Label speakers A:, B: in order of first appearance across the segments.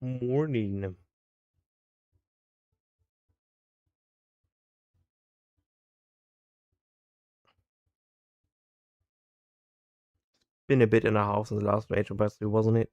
A: Morning. Been a bit in a half since the last Rachel Bastille, wasn't it?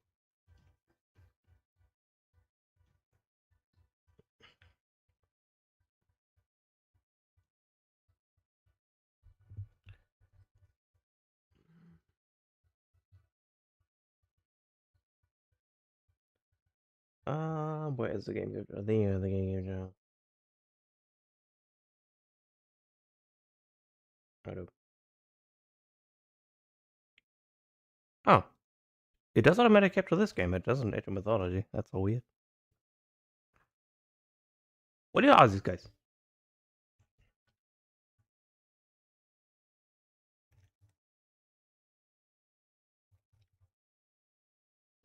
A: Where is the game? I think the game now. I don't. Oh, it does automatically capture this game. It doesn't enter mythology. That's so weird. What do you ask these guys?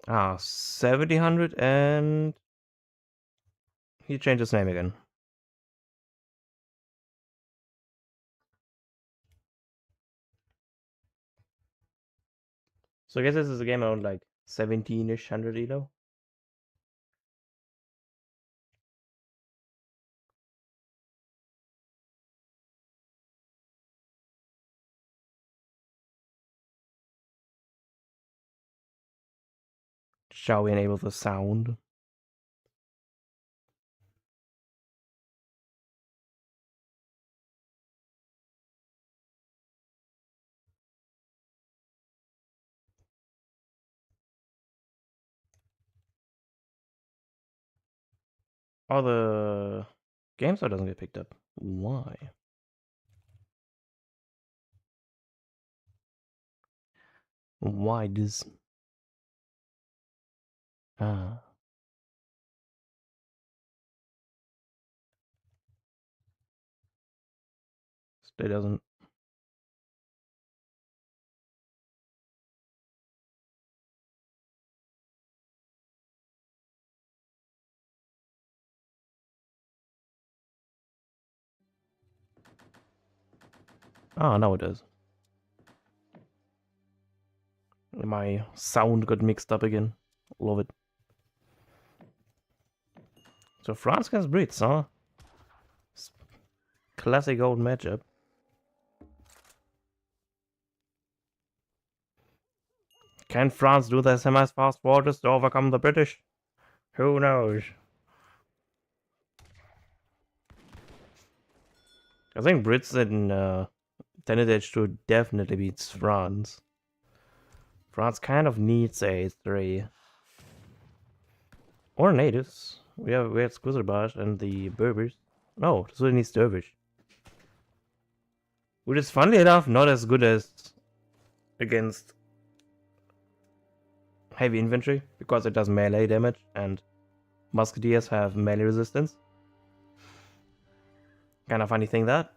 A: Ah, 1700 and he changed his name again. So I guess this is a game around like 17-ish hundred elo. Shall we enable the sound? Oh, the game store doesn't get picked up. Why? Why does? Ah, it doesn't. Ah, now it does. My sound got mixed up again. Love it. So France against Brits, huh? Classic old matchup. Can France do their semi-fast forwards to overcome the British? Who knows? I think Brits in Tenet Age 2 definitely beats France. France kind of needs a 3. Or natives. We had Squizerbash and the Berbers. No, so it needs Dervish. Which is funnily enough not as good as against heavy infantry, because it does melee damage and musketeers have melee resistance. Kind of funny thing that.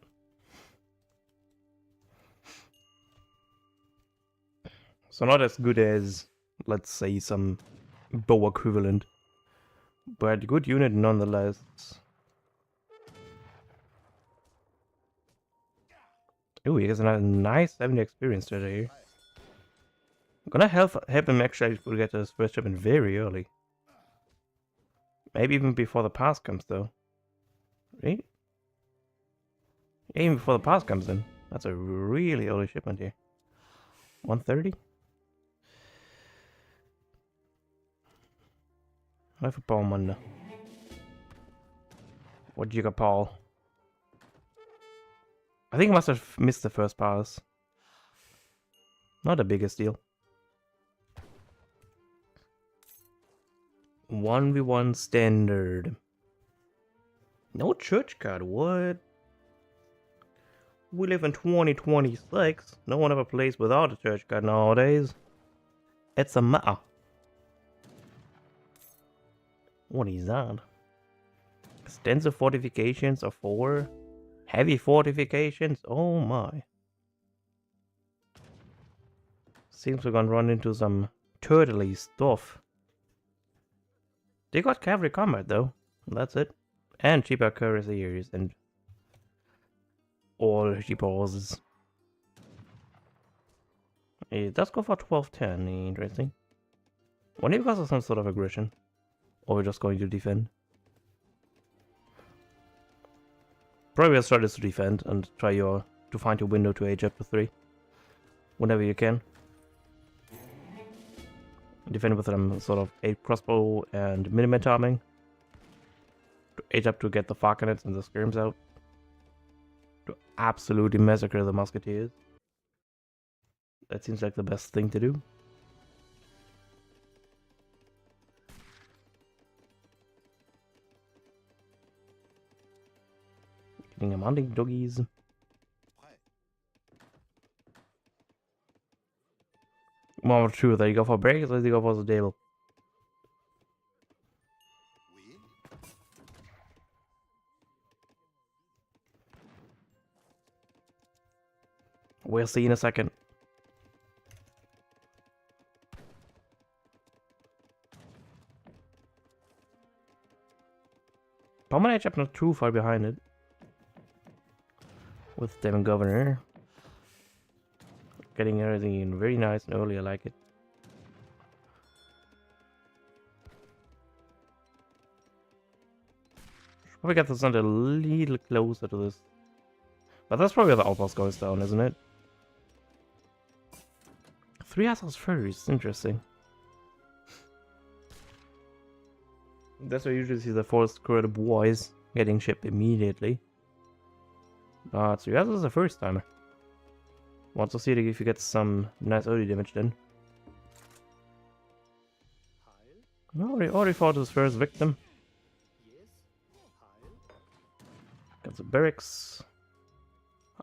A: So not as good as, let's say, some bow equivalent, but good unit nonetheless. Ooh, he has a nice 70 experience today. I'm gonna help him actually to get his first shipment very early. Maybe even before the pass comes, though. Right? Even before the pass comes in. That's a really early shipment here. 130? Vad för Paul man? What you got, Paul? I think I must have missed the first pass. Not the biggest deal. 1v1 standard. No church card, what? We live in 2026. No one ever plays without a church card nowadays. It's a matter. What is that? Extensive fortifications are 4. Heavy fortifications? Oh my. Seems we're gonna run into some turtley stuff. They got cavalry combat though. That's it. And cheaper cuirassiers and all cheaper horses. It does go for 1210, interesting. Wonder if because of some sort of aggression. Or we're just going to defend. Probably best start is to defend and try to find your window to age up to 3. Whenever you can. Defend with them sort of 8 crossbow and minimum arming. To age up to get the falconets and the skirms out. To absolutely massacre the musketeers. That seems like the best thing to do. Getting them hunting doggies. One or two, there you go for breaks or do you go for the table? We'll see in a second. Promenade up not too far behind it. With Devon Governor. Getting everything in very nice and early, I like it. Should probably get the sun a little closer to this. But that's probably where the outpost goes down, isn't it? 3 assholes furries, interesting. That's where you usually see the forest corrupted boys getting shipped immediately. But 3 assholes is the first timer. Want to see if you get some nice early damage then. Already fought his first victim. Got the barracks.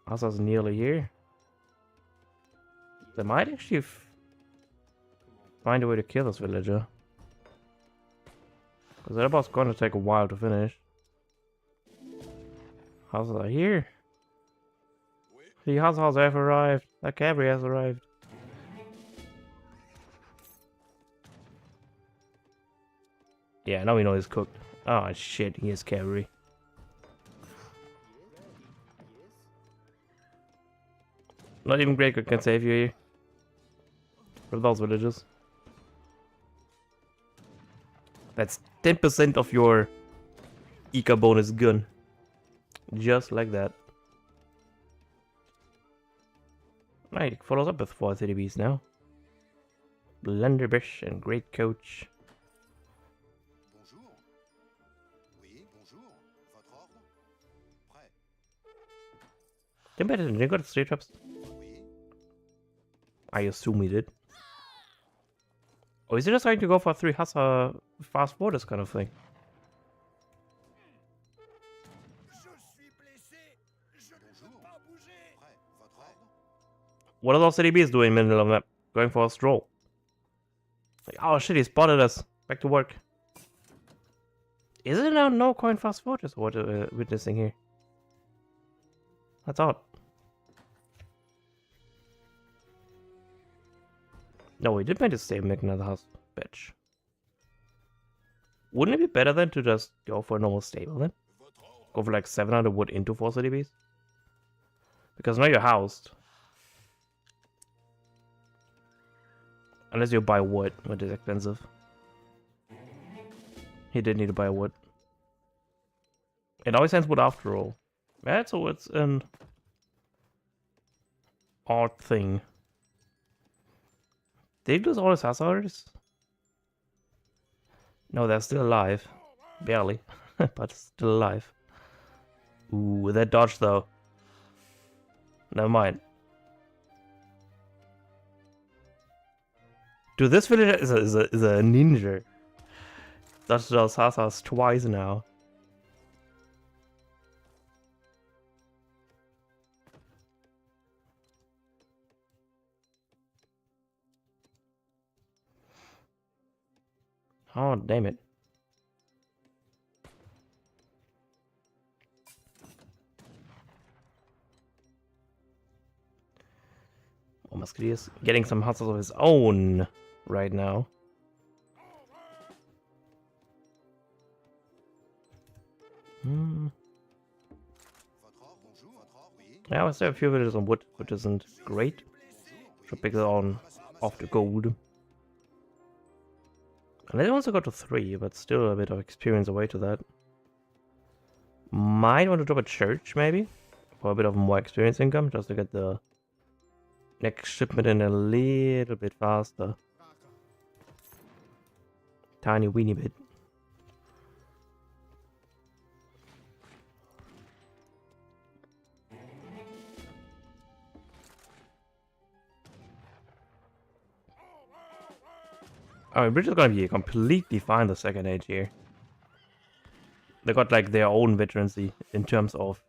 A: Asa's nearly here. They might actually find a way to kill this villager. Because that boss gonna take a while to finish. How's that here? The households have arrived. The cavalry has arrived. Yeah, now we know he's cooked. Oh shit, he is cavalry. Not even Grey Cook can save you here. From those villages. That's 10% of your Ika bonus gun. Just like that. Right, follows up with 4 CDBs now. Blunderbush and Great Coach. They got straight traps. I assume he did. Or is he just trying to go for 3 Hassa fast borders kind of thing? What are those CDBs doing in the middle of the map? Going for a stroll. Like, oh shit, he spotted us. Back to work. Is it now no coin fast fortress? What witnessing here? That's odd. No, we did make a stay make another house. Bitch. Wouldn't it be better then to just go for a normal stable then? Go for like 700 wood into 4 CDBs? Because now you're housed. Unless you buy wood, which is expensive. He did need to buy wood. It always ends wood after all. Yeah, so it's an odd thing. Did he lose all his hussars? No, they're still alive. Barely. But still alive. Ooh, that dodge though. Never mind. Dude, this villager is a ninja. Dodged those hussars twice now. Oh, damn it. Oh, Musketeer's getting some hustles of his own right now. Yeah, I still have a few villages on wood, which isn't great. Should pick it on off the gold. And I also got to 3, but still a bit of experience away to that. Might want to drop a church, maybe? For a bit of more experience income, just to get the next shipment in a little bit faster. Tiny weeny bit. Alright, Bridge is gonna be completely fine the second age here. They got like their own veterancy in terms of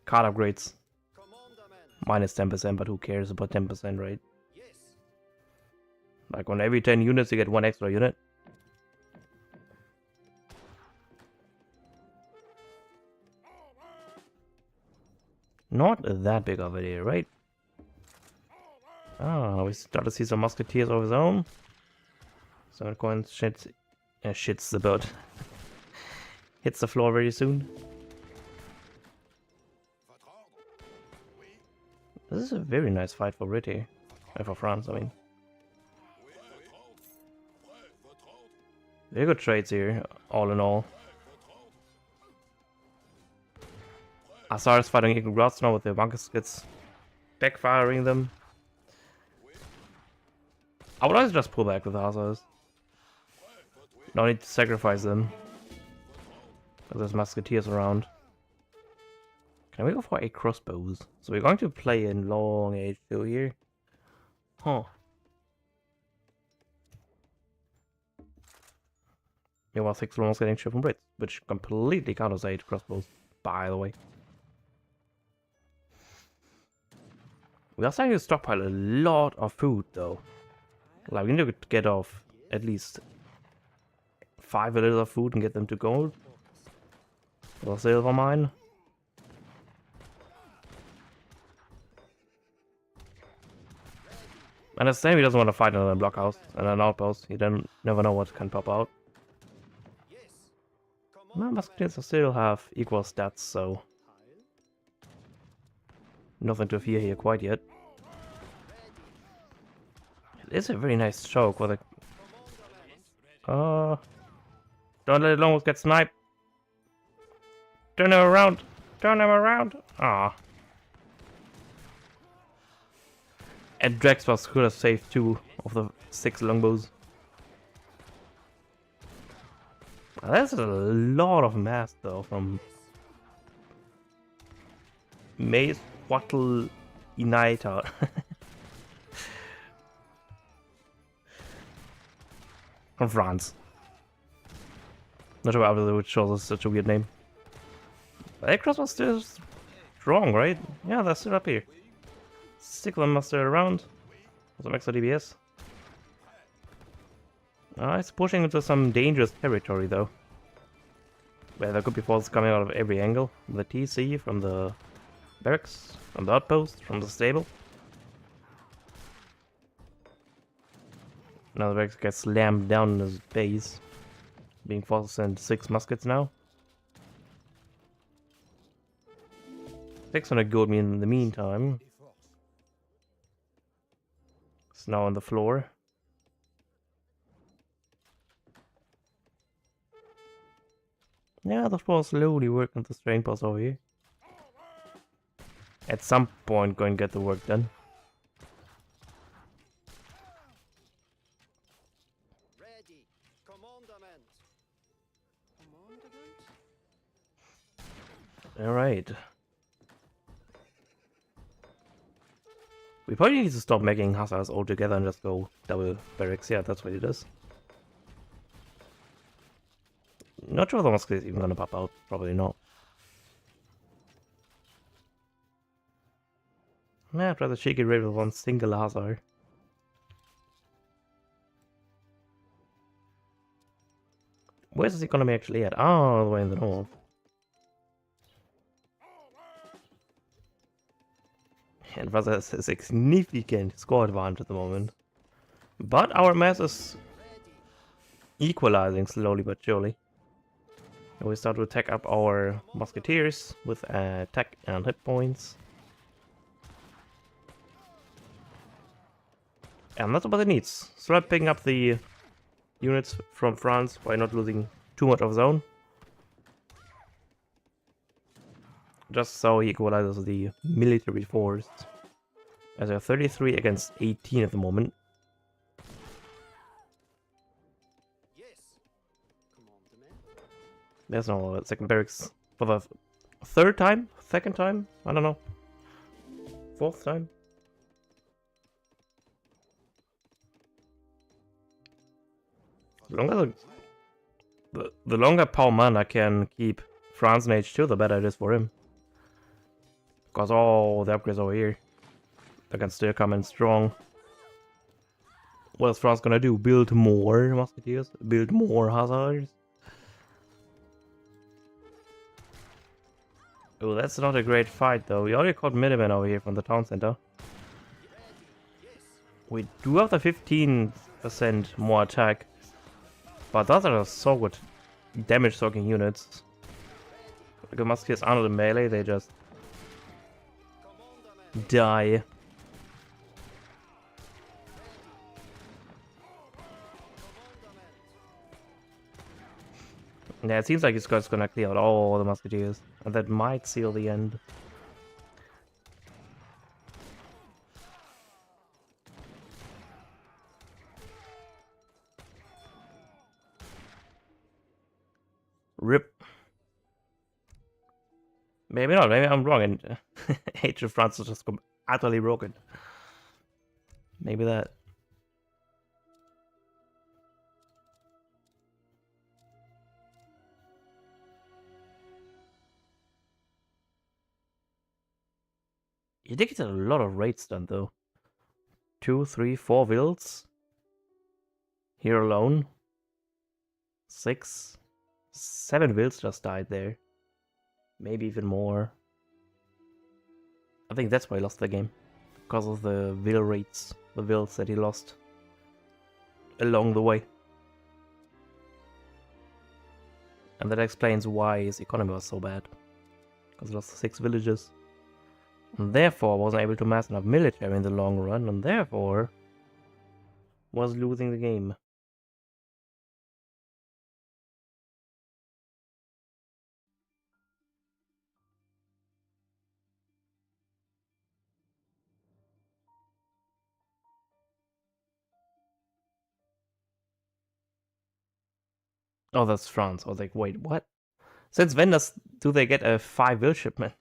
A: card upgrades. Minus 10%, but who cares about 10%, right? Like on every 10 units you get 1 extra unit. Not that big of a deal, right? Ah, we start to see some musketeers of his own. So going shits the boat. Hits the floor very soon. This is a very nice fight for Britain. For France, I mean. Very good trades here, all in all. Azars fighting Eagle Grots now with their muskets backfiring them. I would always just pull back with the Azars. No need to sacrifice them. Because there's musketeers around. Can we go for 8 crossbows? So we're going to play in long age 2 here. Huh. Yeah, well, 6 almost getting ship from Brits, which completely counters 8 crossbows, by the way. We are starting to stockpile a lot of food, though. Like, we need to get off at least 5 liters of food and get them to gold. Or silver mine. And the same, he doesn't want to fight another blockhouse and an outpost. You don't never know what can pop out. No, musketeers still have equal stats, so nothing to fear here quite yet. It is a very nice choke with a... don't let it almost get sniped. Turn him around. Turn him around. Ah. And Drexbus could have saved 2 of the 6 longbows. That's a lot of mass though from Maze Wattle Initer. From France. Not sure why would show us such a weird name. But Across was still strong, right? Yeah, they're still up here. 6 of them are still around. Some extra DBS. It's pushing into some dangerous territory though. Where there could be forces coming out of every angle. From the TC, from the barracks, from the outpost, from the stable. Now the barracks gets slammed down in his base. Being forced to send 6 muskets now. 600 gold in the meantime. It's now on the floor. Yeah, the floor slowly working the strain post over here. At some point going to get the work done.
B: Ready. Commandment.
A: Alright. We probably need to stop making hussars altogether and just go double barracks. Yeah, that's what it is. Not sure the Moscow is even gonna pop out. Probably not. Nah, I'd rather shake it rid with one single hussar. Where's this economy actually at? Oh, all the way in the north. And Russia has a significant score advantage at the moment. But our mass is equalizing slowly but surely. And we start to attack up our musketeers with attack and hit points. And that's what it needs. Start picking up the units from France by not losing too much of his own. Just so he equalizes the military force. As they're 33 against 18 at the moment.
B: Yes. Command the men.
A: There's no second barracks for the third time? Second time? I don't know. Fourth time? The longer Paul Mana can keep France in H2, the better it is for him. Because all the upgrades over here, they can still come in strong. What is France gonna do? Build more musketeers? Build more hussars? Oh, that's not a great fight though. We already caught Minutemen over here from the town center. We do have the 15% more attack. But those are so good damage soaking units. Because musketeers are not in melee, they just die. Yeah, it seems like this guy's gonna clear out all the musketeers. And that might seal the end. RIP. Maybe not, maybe I'm wrong and Age of France is just utterly broken. Maybe that. You did get a lot of raids done though. 2, 3, 4 wilds. Here alone. 6, 7 wilds just died there. Maybe even more. I think that's why he lost the game. Because of the will rates. The wilds that he lost along the way. And that explains why his economy was so bad. Because he lost 6 villages. And therefore wasn't able to mass enough military in the long run. And therefore was losing the game. Oh, that's France. I was like, wait, what? Since when do they get a 5 will shipment?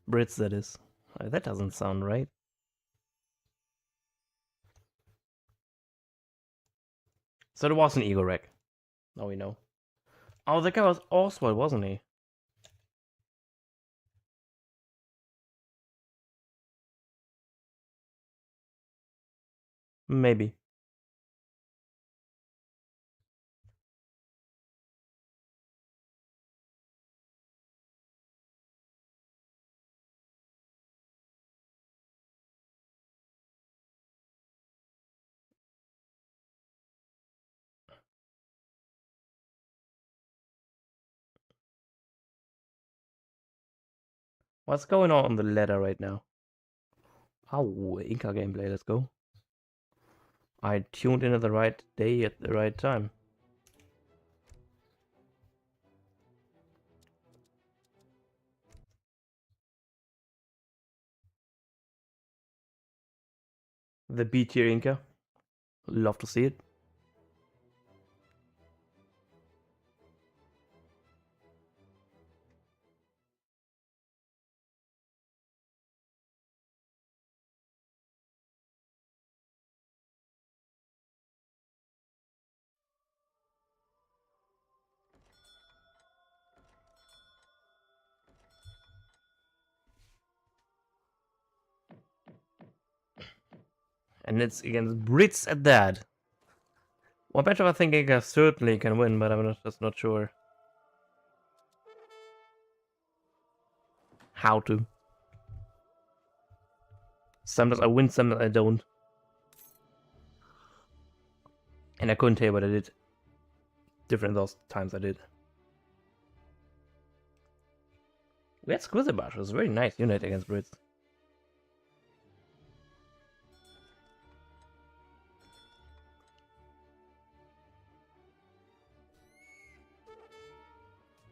A: Brits, that is. That doesn't sound right. So there was an ego wreck. Now we know. Oh, the guy was Oswald, wasn't he? Maybe. What's going on the ladder right now? Oh, Inca gameplay, let's go. I tuned in at the right day at the right time. The B tier Inca. Love to see it. And it's against Brits at that. One matchup I think Inca certainly can win, but I'm just not sure how to. Sometimes I win, sometimes I don't. And I couldn't tell you what I did. Different those times I did. We had Squizzabash, it was a very nice unit against Brits.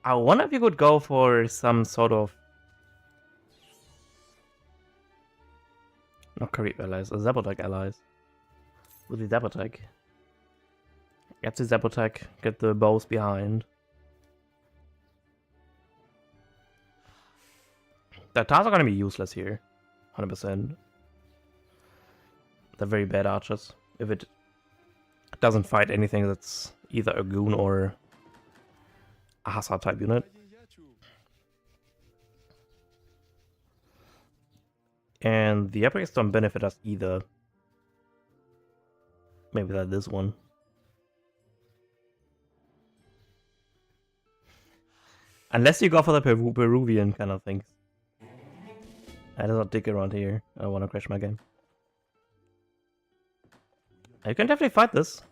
A: I wonder if you could go for some sort of... Not Karib allies, Zabotag allies. With the Zabotag. Get the Zabotag, get the bows behind. The tars are gonna be useless here. 100%. They're very bad archers. If it doesn't fight anything that's either a goon or a Hussar type unit. And the upgrades don't benefit us either. Maybe that this one. Unless you go for the Peruvian kind of things. I don't dig around here. I don't want to crash my game. You can definitely fight this.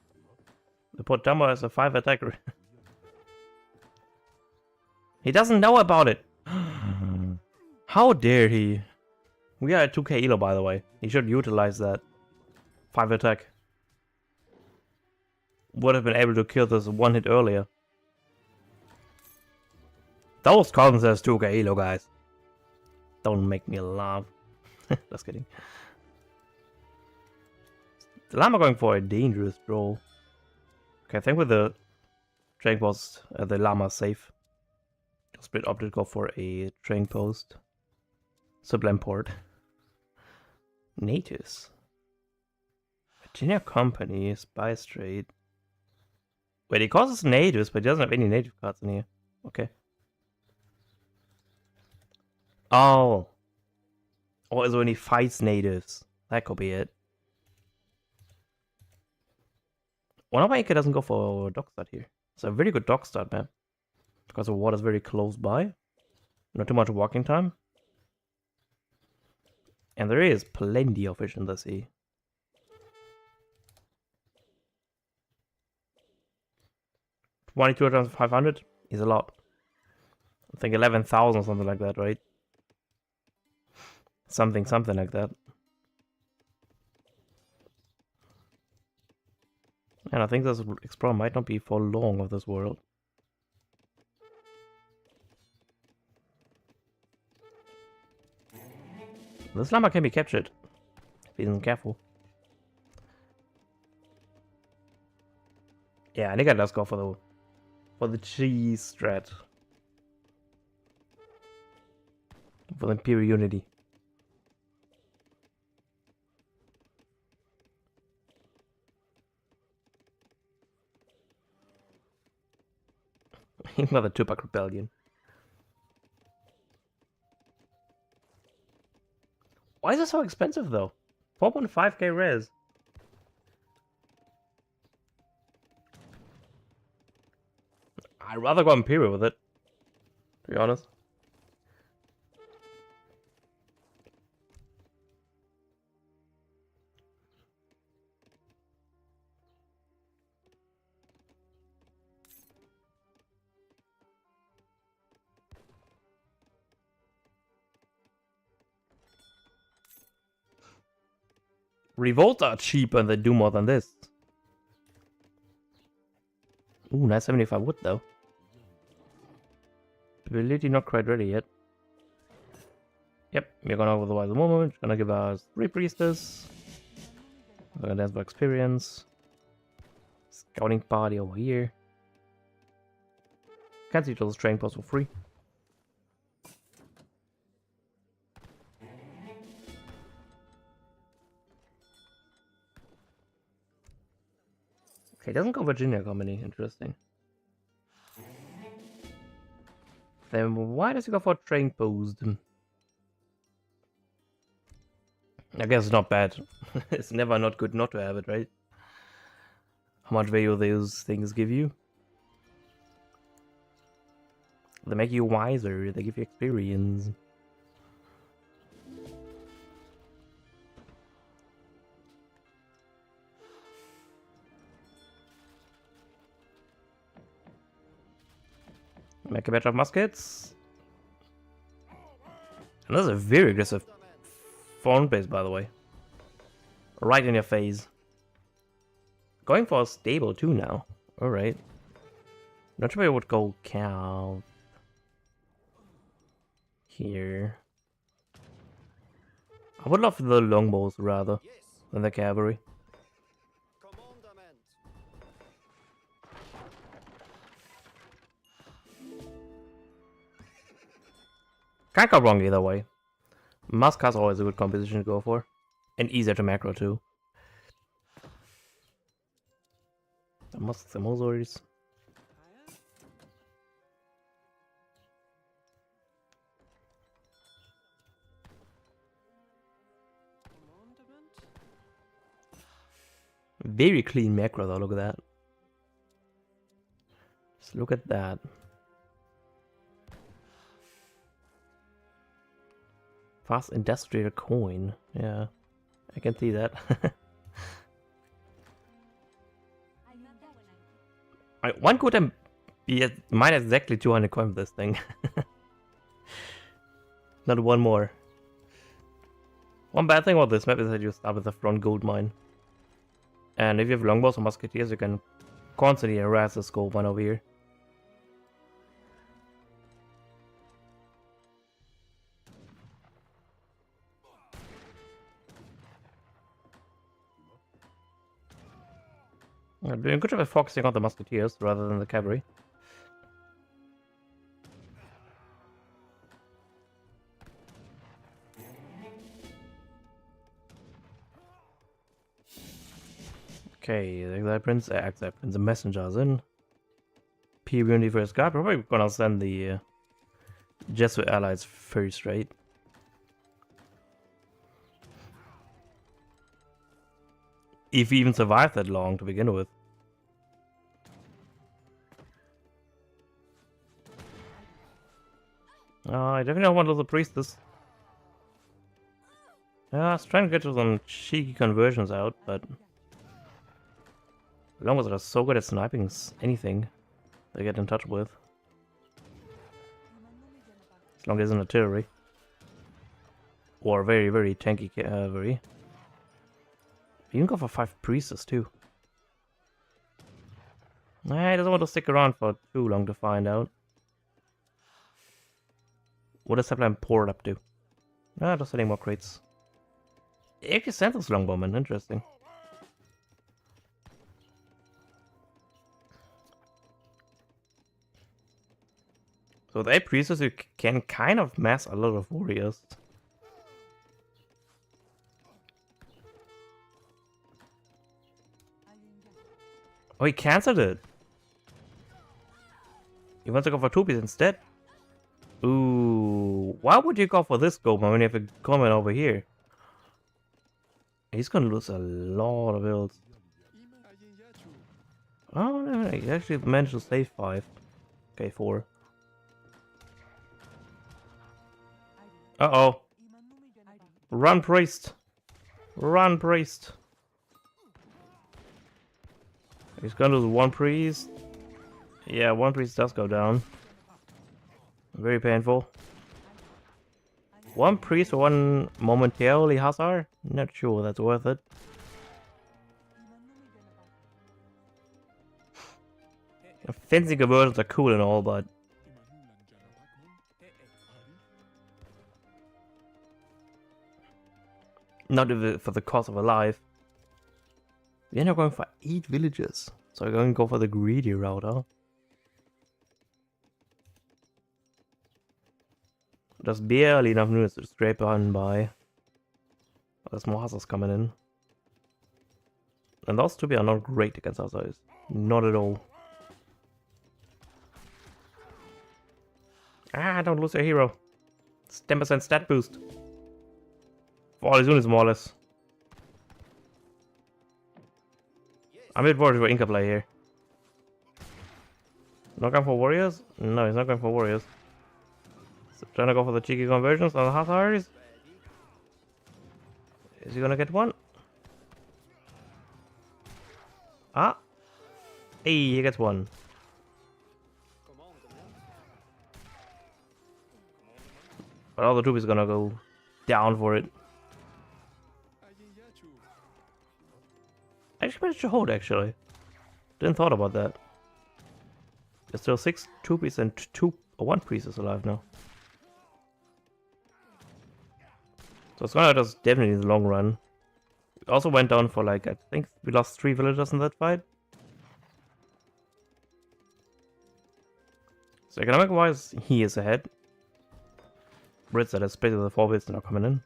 A: The poor Dumbo has a 5 attacker. He doesn't know about it. How dare he? We are at 2k elo, by the way. He should utilize that 5 attack. Would have been able to kill this one hit earlier. Those columns says 2k elo, guys. Don't make me laugh. Just kidding. The llama going for a dangerous draw. Okay, I think with the train post, the llama safe. Split opted go for a train post. Sublime port. Natives. Virginia Company, Spice Trade. Wait, he calls us natives, but he doesn't have any native cards in here. Okay. Oh. Or is it when he fights natives? That could be it. Wonder why Ika doesn't go for dock start here. It's a very good dock start map. Because the water's very close by. Not too much walking time. And there is plenty of fish in the sea. $22,500 is a lot. I think 11,000 or something like that, right? Something like that. And I think this Explorer might not be for long of this world. This llama can be captured if he isn't careful. Yeah, I think I just go for the cheese strat. For the Imperial Unity. Another Tupac Rebellion. Why is it so expensive though? 4.5k res. I'd rather go Imperial with it, to be honest. Revolts are cheaper and they do more than this. Ooh, nice 75 wood though. Ability not quite ready yet. Yep, we're gonna over the wise moment. Gonna give us 3 priestess. We're gonna dance for experience. Scouting party over here. Can't see each other's train post for free. Okay, doesn't go Virginia Company. Interesting. Then why does he go for train post? I guess it's not bad. It's never not good not to have it, right? How much value those things give you? They make you wiser. They give you experience. Make a batch of muskets. And that's a very aggressive phone base, by the way. Right in your face. Going for a stable too now. Alright. Not sure I would go cow. Here. I would love the longbows rather
B: Yes,
A: than the cavalry.
B: commandment.
A: Can't go wrong either way. Muscat's always a good composition to go for. And easier to macro too. The Musks and Mosors.
B: Commandment.
A: Very clean macro though, look at that. Just look at that. Fast industrial coin. Yeah, I can see that. One could be at mine exactly 200 coin for this thing. Not one more. One bad thing about this map is that you start with the front gold mine. And if you have longbows or musketeers, you can constantly harass this gold mine over here. I'm doing a good job at focusing on the musketeers rather than the cavalry. Okay, the Exile Prince, the messengers in. P-Unity first guy, probably gonna send the Jesuit allies first, right? If he even survived that long to begin with. I definitely don't want to lose the priestess. Yeah, I was trying to get some cheeky conversions out, but as long as they're so good at sniping anything they get in touch with. As long as it's an artillery. Or very, very tanky cavalry. You can go for 5 priestess too. Nah, he doesn't want to stick around for too long to find out. What does Sapline pour it up to? Ah, just setting more crates. He actually sent us longbowmen, interesting. So with 8 priestess you can kind of mass a lot of warriors. Oh, he cancelled it. He wants to go for 2 pieces instead. Ooh, why would you go for this gold when you have a comment over here? He's gonna lose a lot of builds. Oh no, he actually managed to save 5. Okay, 4. Uh-oh. Run, priest. Run, priest. He's gonna lose 1 priest. Yeah, 1 priest does go down. Very painful. 1 priest for 1 momentarily hussar? Not sure that's worth it. Fencing conversions are cool and all, but not for the cost of a life. We're now going for 8 villages, so we're going to go for the greedy route, huh? Just barely enough units to scrape on by. There's more hussars coming in. And those 2 are not great against hussars. Not at all. Ah, don't lose your hero. It's 10% stat boost. For all his units, more or less. I'm a bit worried for Inca play here. Not going for warriors? No, he's not going for warriors. So trying to go for the cheeky conversions on the hussars. Is he gonna get one? Ah! Hey, he gets one. But all the troops is gonna go down for it. I actually managed to hold, actually. Didn't thought about that. There's still 6 troopies and 1 priest is alive now. So it's gonna hurt us definitely in the long run. We also went down for like, I think we lost 3 villagers in that fight. So economic wise, he is ahead. Brits that is basically the 4 bits now coming in.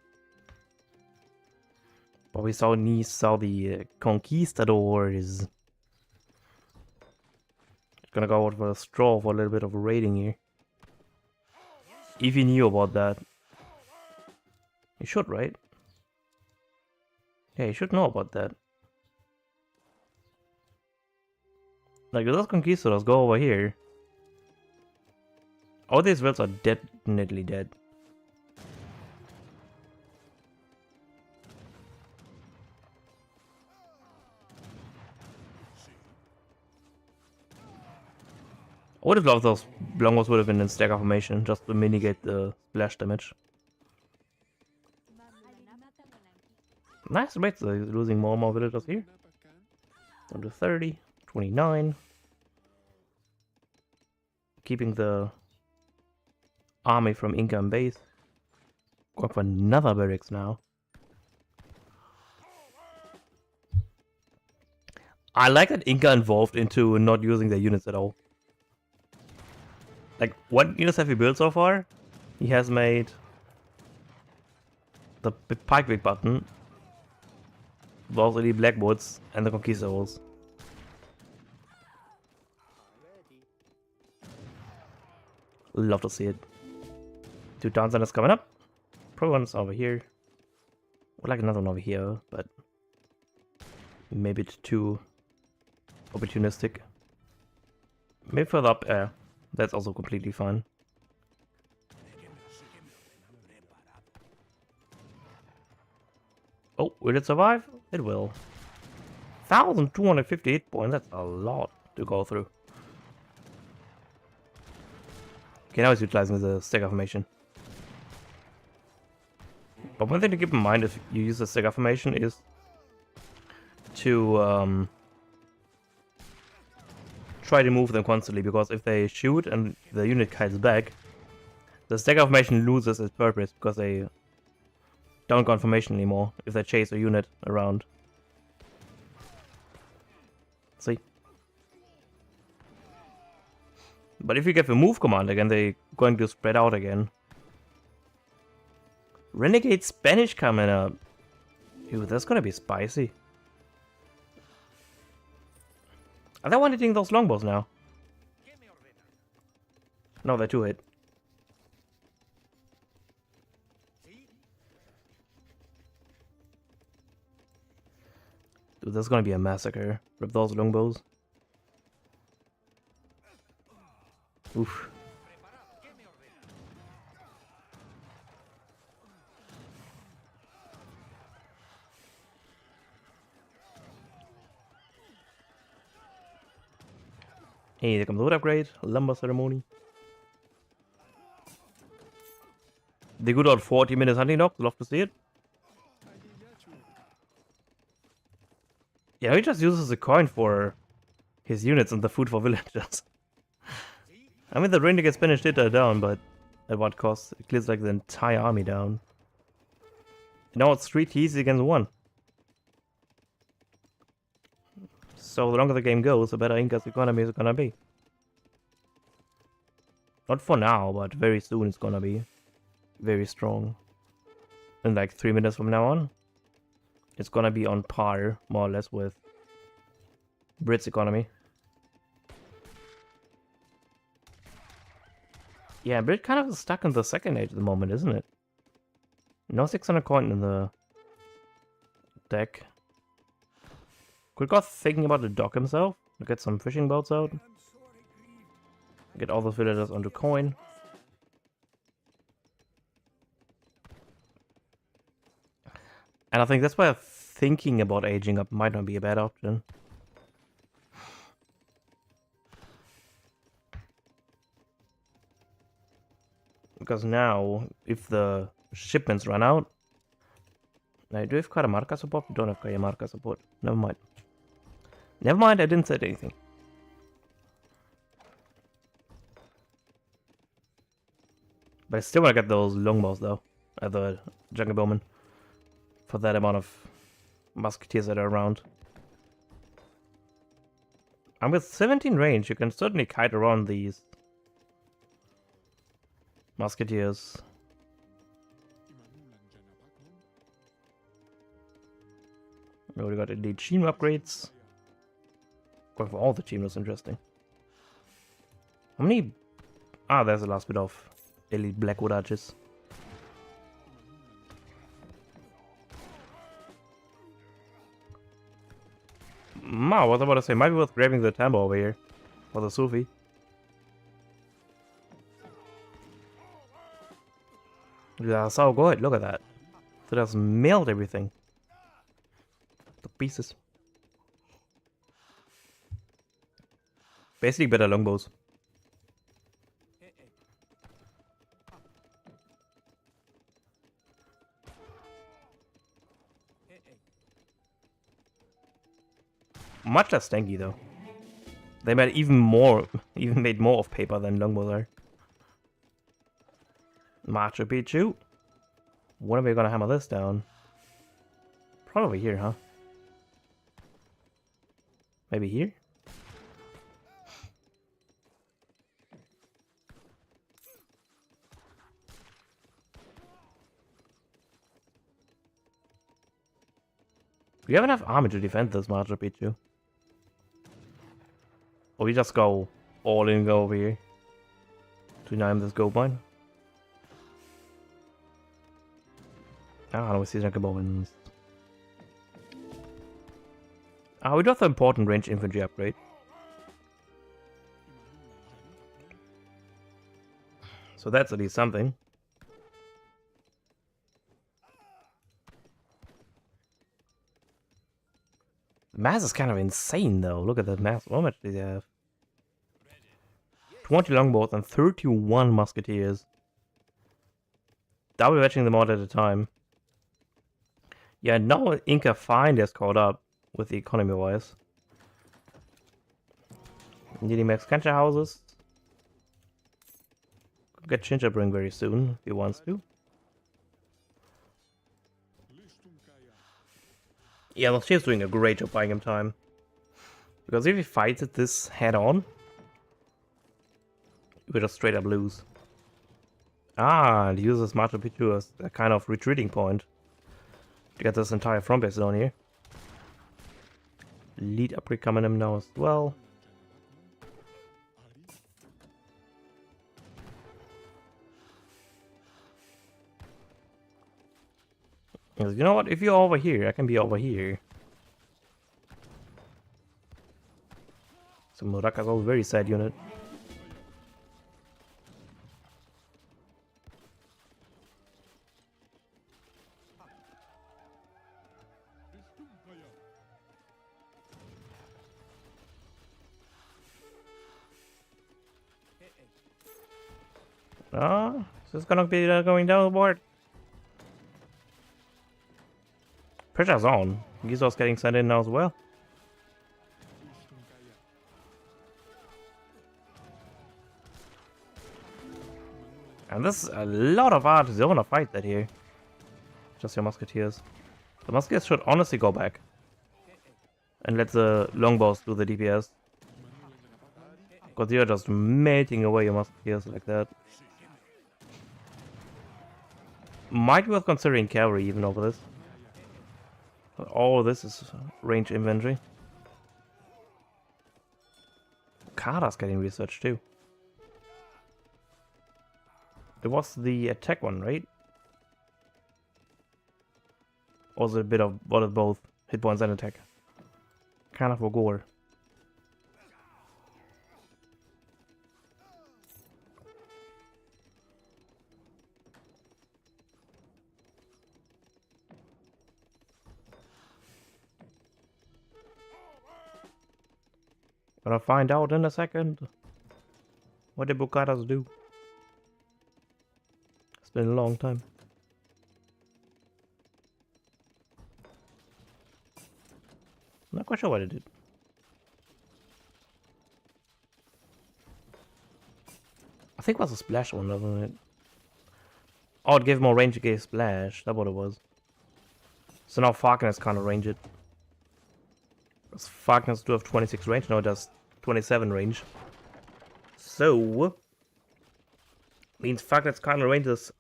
A: But we saw the conquistadors. Gonna go out for a straw for a little bit of a raiding here. If he knew about that. He should, right? Yeah, he should know about that. Like, those conquistadors go over here. All these vills are definitely dead. I would have loved those longbows would have been in stagger formation just to mitigate the splash damage. Nice rates, losing more and more villagers here. Down to 30, 29. Keeping the army from Inca and base. Going for another barracks now. I like that Inca involved into not using their units at all. Like, what units have he built so far? He has made the Pikewick button, those are the Blackwoods, and the Conquistadors. Love to see it. 2 town centers coming up. Probably one's over here. Would like another one over here, but maybe it's too opportunistic. Maybe further up air. That's also completely fine. Oh, will it survive? It will. 1,258 points, that's a lot to go through. Okay, now he's utilizing the stagger formation. But one thing to keep in mind if you use the stagger formation is to try to move them constantly, because if they shoot and the unit kites back, the stagger formation loses its purpose because they don't go in formation anymore if they chase a unit around. See? But if you get the move command again, they're going to spread out again. Renegade Spanish coming up. Ew, that's gonna be spicy. Are they one hitting those longbows now? No, they're 2 hit. Dude, that's gonna be a massacre. Rip those longbows. Oof. Hey, there comes the wood upgrade, lumber ceremony. The good old 40 minutes hunting dog, love to see it. Yeah, he just uses the coin for his units and the food for villagers. I mean, the Renegade Spanish did that down, but at what cost? It clears like the entire army down. Now it's 3 T's against 1. So the longer the game goes, the better Inca's economy is gonna be. Not for now, but very soon it's gonna be very strong. In like 3 minutes from now on, it's gonna be on par, more or less, with Brits' economy. Yeah, Brit kind of is stuck in the second age at the moment, isn't it? No 600 coin in the deck. Could God thinking about the dock himself? Get some fishing boats out. Get all the villagers onto coin. And I think that's why thinking about aging up might not be a bad option. Because now, if the shipments run out... Now, do we have Catamarca support? We don't have Catamarca support. Never mind. Never mind, I didn't say anything. But I still want to get those longbows though. The jungle bowmen. for that amount of musketeers that are around. And with 17 range, you can certainly kite around these musketeers. We already got elite team upgrades. Going for all the team, that's interesting. How many? Ah, there's the last bit of elite Blackwood archers. I was about to say, might be worth grabbing the temple over here. For the Sufi. Yeah, so good, look at that. So just melt everything. To pieces. Basically better longbows. Much less tanky though. They made even made more of paper than longbows are. Machu Picchu. When are we gonna hammer this down? Probably here, huh? Maybe here? We have enough army to defend this Machu Picchu. Or we just go all in, go over here to name this gold mine. Ah, we see Bones. Ah, we got the important range infantry upgrade. So that's at least something. The mass is kind of insane though. Look at that mass. How much do they have? 20 longbows and 31 musketeers. Double fetching them all at a time. Yeah, now Inca finally has caught up with the economy wise. Needing max cancer houses. Could get Gingerbring very soon if he wants to. Yeah, well, she's doing a great job buying him time. Because if he fights it this head on, we just straight up lose. Ah, and he uses Machu Picchu as a kind of retreating point to get this entire front base down here. Lead upgrade coming in now as well. You know what? If you're over here, I can be over here. So Muraka's a very sad unit. Ah, this is gonna be going down the board. Pressure's on. Gizo's getting sent in now as well. And this is a lot of artists. They wanna fight that here. Just your musketeers. The musketeers should honestly go back. And let the longbows do the DPS. Because you're just melting away your musketeers like that. Might be worth considering cavalry even over this. All this is range inventory. Kara's getting researched too. It was the attack one, right? Or was it a bit of what of both? Hit points and attack. Kind of a gore. Gonna find out in a second. What did Bukaras do? It's been a long time. Not quite sure what it did. I think it was a splash one, wasn't it? Oh, it gave more range, it gave splash. That's what it was. So now Falconets can't range it. Because Falconets do have 26 range, now it does 27 range. So means Falconets can't range this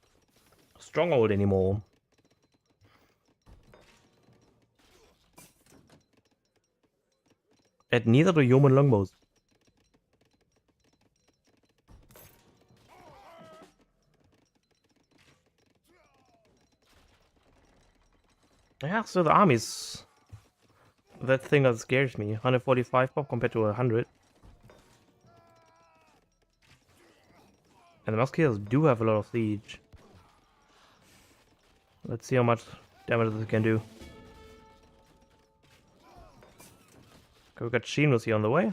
A: stronghold anymore. And neither do human longbows. Yeah, so the armies. That thing that scares me. 145 pop compared to 100. And the Musketeers do have a lot of siege. Let's see how much damage this can do. Okay, we got Sheenless here on the way.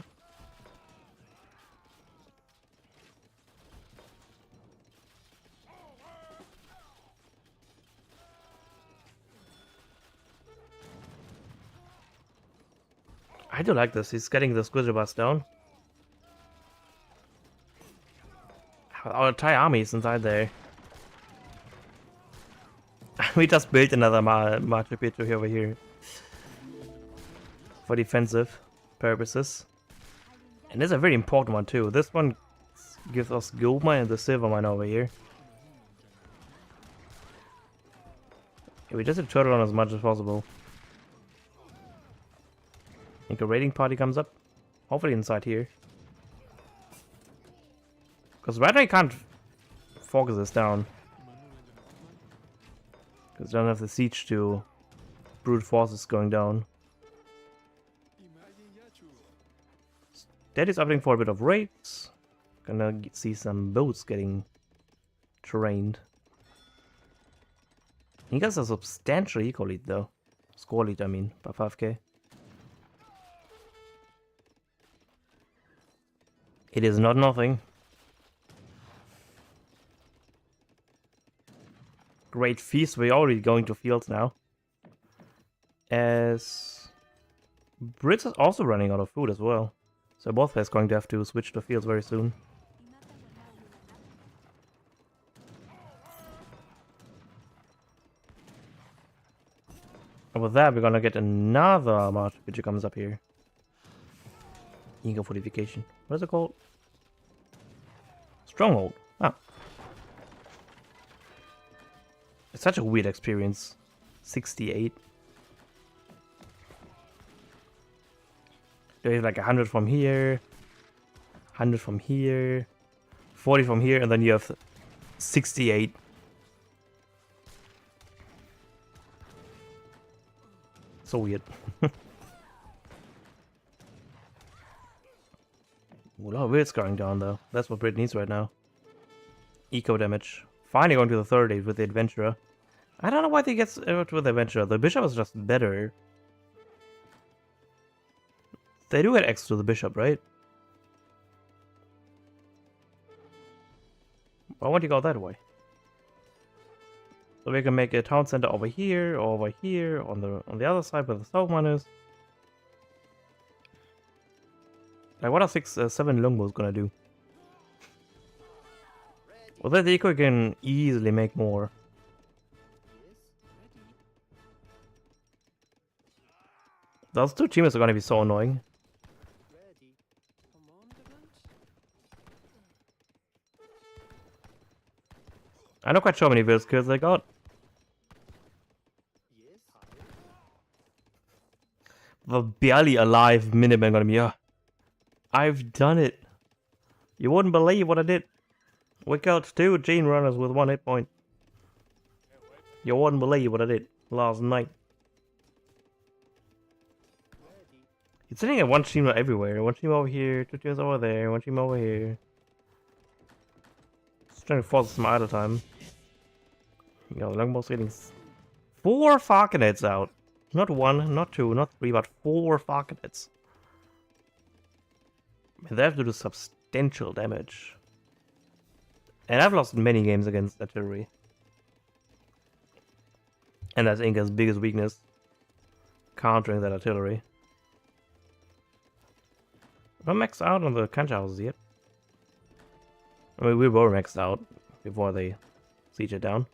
A: I do like this. He's getting the Squizzer Bus down. Our entire army is inside there. We just built another March repeater over here. For defensive purposes. And this is a very important one too. This one gives us gold mine and the silver mine over here. Yeah, we just turtle on as much as possible. I think a raiding party comes up. Hopefully inside here. Because right now I can't focus this down. Because I don't have the siege to brute forces going down. That is opting for a bit of raids. Gonna see some boats getting trained. He gets a substantial eco lead though. Score lead, I mean, by 5k. It is not nothing. Great feast. We're already going to fields now. As Brits is also running out of food as well. So both guys going to have to switch to fields very soon. And with that, we're gonna get another march which comes up here. Eagle fortification. What is it called? Stronghold. Ah. It's such a weird experience. 68. You have like 100 from here, 100 from here, 40 from here, and then you have 68. So weird. A lot of weird's going down though. That's what Brit needs right now. Eco damage. Finally going to the third age with the Adventurer. I don't know why they get with the Adventurer. The Bishop is just better. They do get X to the Bishop, right? Why won't you go that way? So we can make a town center over here, or over here, on the other side where the south one is. Like, what are 7 longbows gonna do? Well, that eco can easily make more. Those two teammates are gonna be so annoying. I'm not quite sure how many village kills they got. The barely alive Minutemen gonna be, I've done it. You wouldn't believe what I did. We killed 2 gene runners with 1 hit point. You wouldn't believe what I did last night. It's sitting at 1 team everywhere. 1 team over here, 2 teams over there, 1 team over here. Just trying to force some idle time. You know, Longbow's getting 4 Falconets out. Not 1, not 2, not 3, but 4 Falconets. They have to do substantial damage. And I've lost many games against artillery. And that's Inca's biggest weakness. Countering that artillery. I'm not maxed out on the cancha houses yet. I mean, we were maxed out before they siege it down.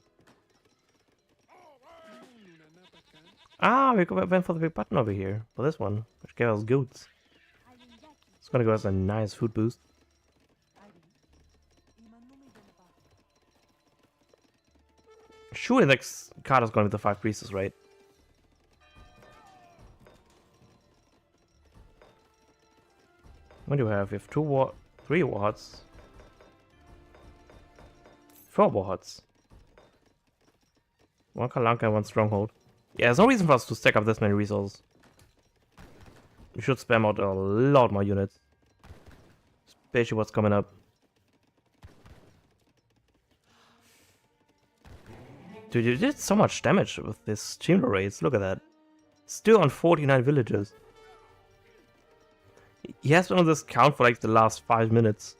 A: Ah, went for the big button over here. For this one, which gave us goats. It's gonna give us a nice food boost. Sure, the next card is gonna be the 5 Priestess, right? What do we have? We have 3 wards. 4 wards. 1 Kalanka and 1 Stronghold. Yeah, there's no reason for us to stack up this many resources. We should spam out a lot more units. Especially what's coming up. Dude, you did so much damage with this chamber raids. Look at that. Still on 49 villagers. He has been on this count for like the last 5 minutes.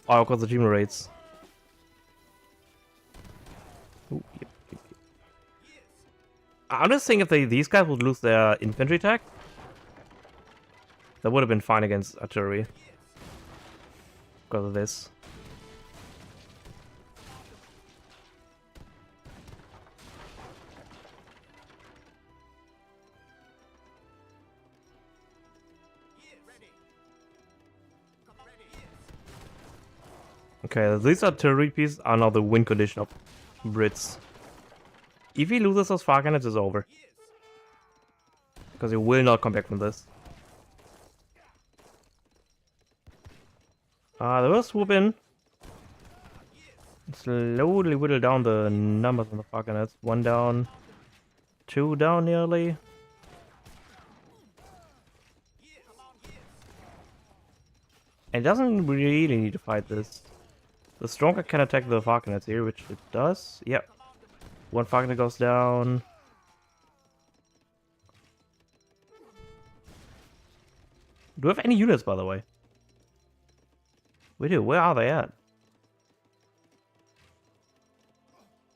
A: Oh, of course, the chamber raids. Ooh, yep. I'm just saying if these guys would lose their infantry attack, that would have been fine against artillery. Because of this. Okay, these artillery pieces are now the win condition of Brits. If he loses those far cannons, it's over. Because he will not come back from this. They will swoop in. Slowly whittle down the numbers on the far cannons. 1 down. 2 down nearly. It doesn't really need to fight this. The stronger can attack the far cannons here, which it does. Yep. 1 far cannon goes down. Do we have any units, by the way? We do. Where are they at?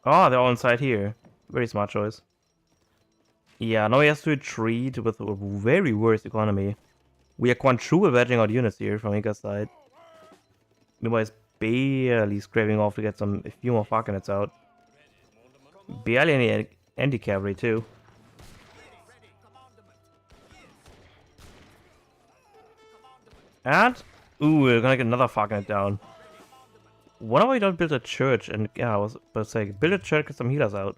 A: Oh, they're all inside here. Very smart choice. Yeah, now he has to retreat with a very worse economy. We are quadruple-wedging out units here from Inca's side. Meanwhile, he's barely scraping off to get a few more far cannons out. Barely any anti-cavalry too. And ooh, we're gonna get another far cannon down. Why don't we don't build a church and yeah, I was about to say build a church, get some healers out.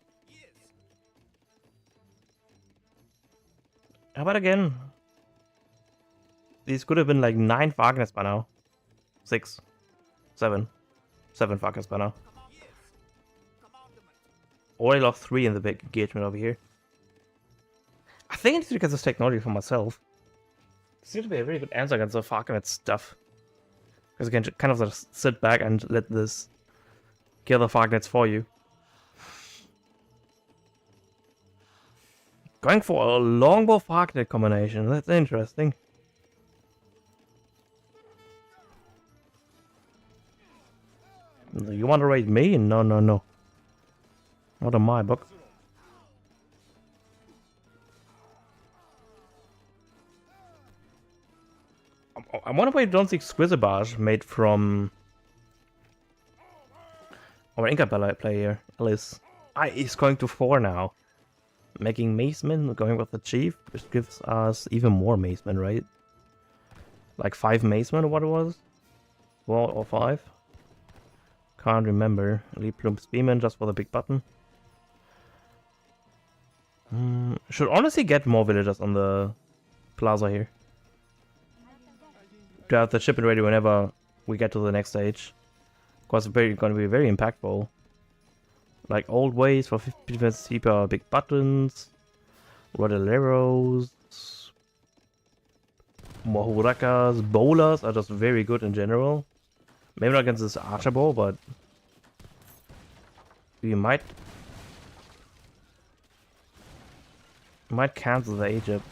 A: How about again? These could have been like 9 far cannons by now. 6. 7. 7 far cannons by now. Already lost 3 in the big engagement over here. I think I need to get this technology for myself. It seems to be a very good answer against the far cannon stuff. Because you can kind of just sit back and let this kill the far cannons for you. Going for a longbow far cannon combination, that's interesting. You want to raid me? No, no, no. Not in my book. I wonder why you don't see Squizzabage made from our Inca player, Alice. He's going to 4 now. Making Macemen, going with the Chief, which gives us even more Macemen, right? Like 5 Macemen or what it was? 4 or 5? Can't remember. Lead Plume Spearman just for the big button. Should honestly get more villagers on the plaza here. To have the shipment ready whenever we get to the next stage. Of course, it's going to be very impactful. Like old ways for 50% cheaper big buttons. Rodelleros. More hurakas. Bowlers are just very good in general. Maybe not against this archer bow, but we might cancel the Egypt.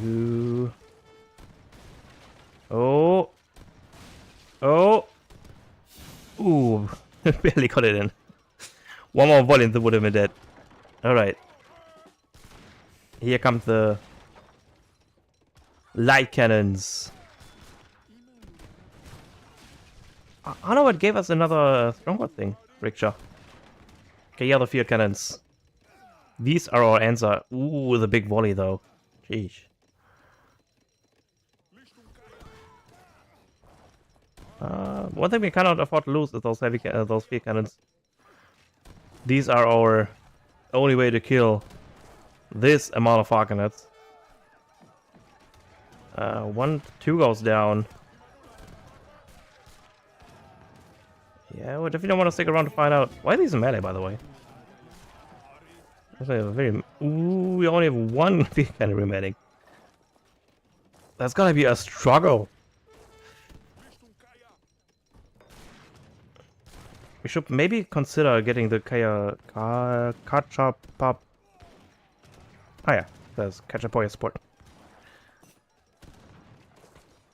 A: Ooh. Oh. Oh. Ooh. Barely got it in. One more volley and they would have been dead. Alright. Here comes the light cannons. I know what gave us another stronger thing, Rickshaw. Okay, yeah, the field cannons. These are our answer. Ooh, the big volley though. Jeez. One thing we cannot afford to lose is those those field cannons. These are our only way to kill this amount of Falconets. 2 goes down. Yeah, we definitely don't want to stick around to find out. Why are these in melee, by the way? That's a very... Ooh, we only have 1 field cannon remaining. That's gonna be a struggle. We should maybe consider getting the Kachapap. Oh yeah, there's Kachapoya support.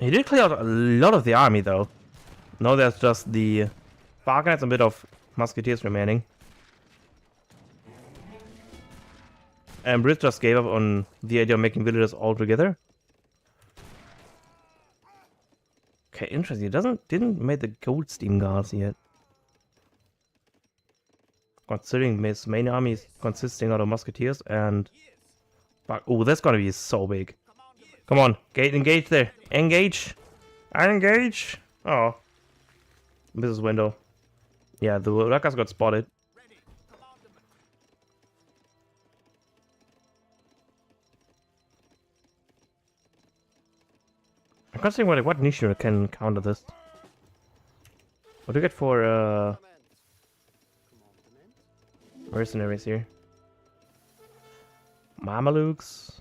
A: He did clear out a lot of the army though. Now there's just the Falconets and a bit of Musketeers remaining. And Brit just gave up on the idea of making villagers all together. Okay, interesting. He didn't make the gold steam guards yet. Considering his main army is consisting out of musketeers and... Oh, that's gonna be so big. Come on, engage there. Engage! Engage! Oh. Misses window. Yeah, the Rakas got spotted. I'm considering what niche can counter this. What do you get for mercenaries here? Mamelukes.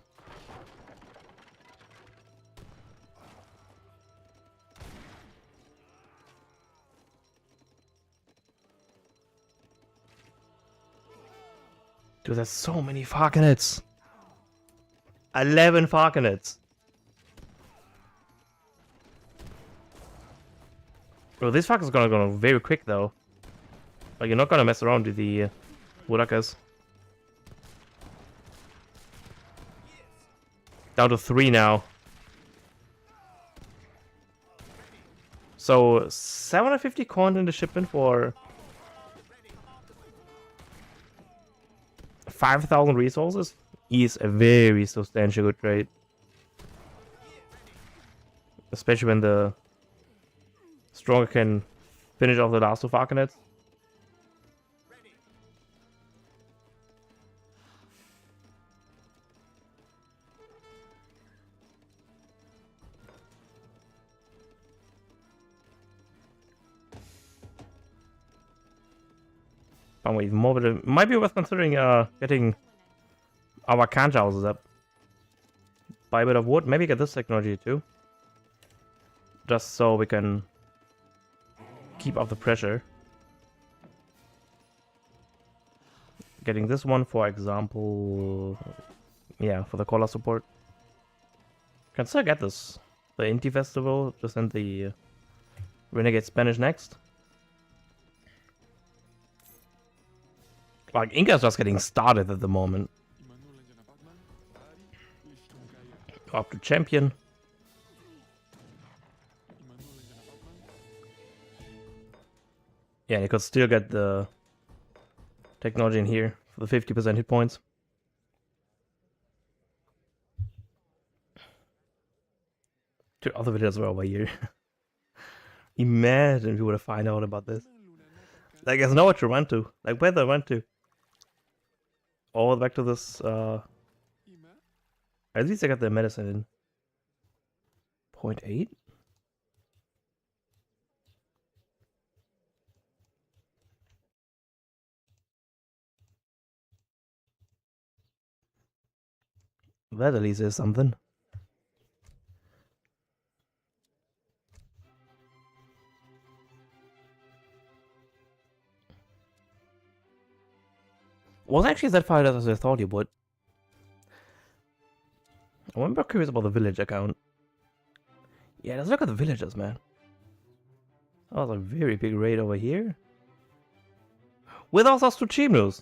A: Dude, there's so many Falconets. 11 Falconets. Well, this Falcon's gonna go very quick though. Like, you're not gonna mess around with the Woodakers. Down to 3 now. So 750 coin in the shipment for 5,000 resources is a very substantial good trade. Especially when the stronger can finish off the last 2 Falconets. Even more, but it might be worth considering getting our canch houses up. Buy a bit of wood, maybe get this technology too. Just so we can keep up the pressure. Getting this one, for example, yeah, for the collar support. Can still get this. The Inti Festival, just send the Renegade Spanish next. Like, Inca's just getting started at the moment. Up to champion. Yeah, you could still get the technology in here for the 50% hit points. Two other videos were over here. Imagine if you would have found out about this. Like, there's nowhere to run to. Like, where do I run to? All back to this, At least I got the medicine in. 0.8? That at least is something. Was actually that far as I thought you would. I'm curious about the village account. Yeah, let's look at the villagers, man. Oh, that's a very big raid over here. With all those 2 chinos.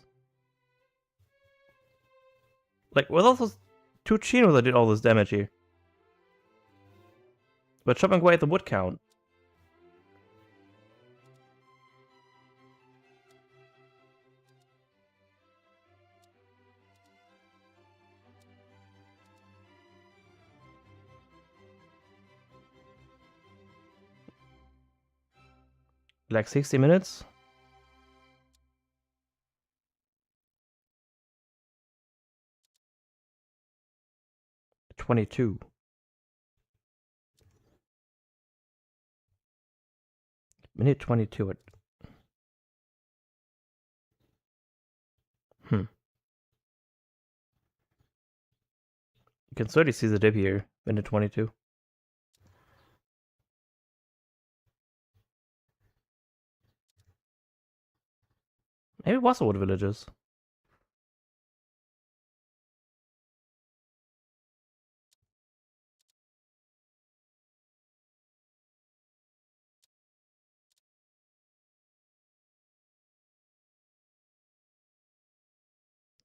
A: Like, with all those 2 chinos that did all this damage here. But chopping away at the wood count. Like 60 minutes? $22. Minute 22 at... You can certainly see the dip here. Minute 22. Maybe it was the wood villages.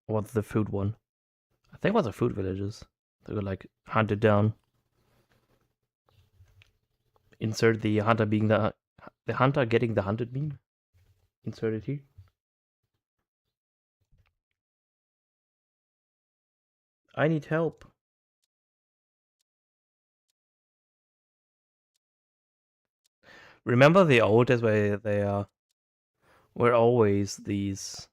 A: What's the food one? I think it was the food villages. They were like hunted down. Insert the hunter being the hunter getting the hunted meme. Insert it here. I need help. Remember the old days where they were always these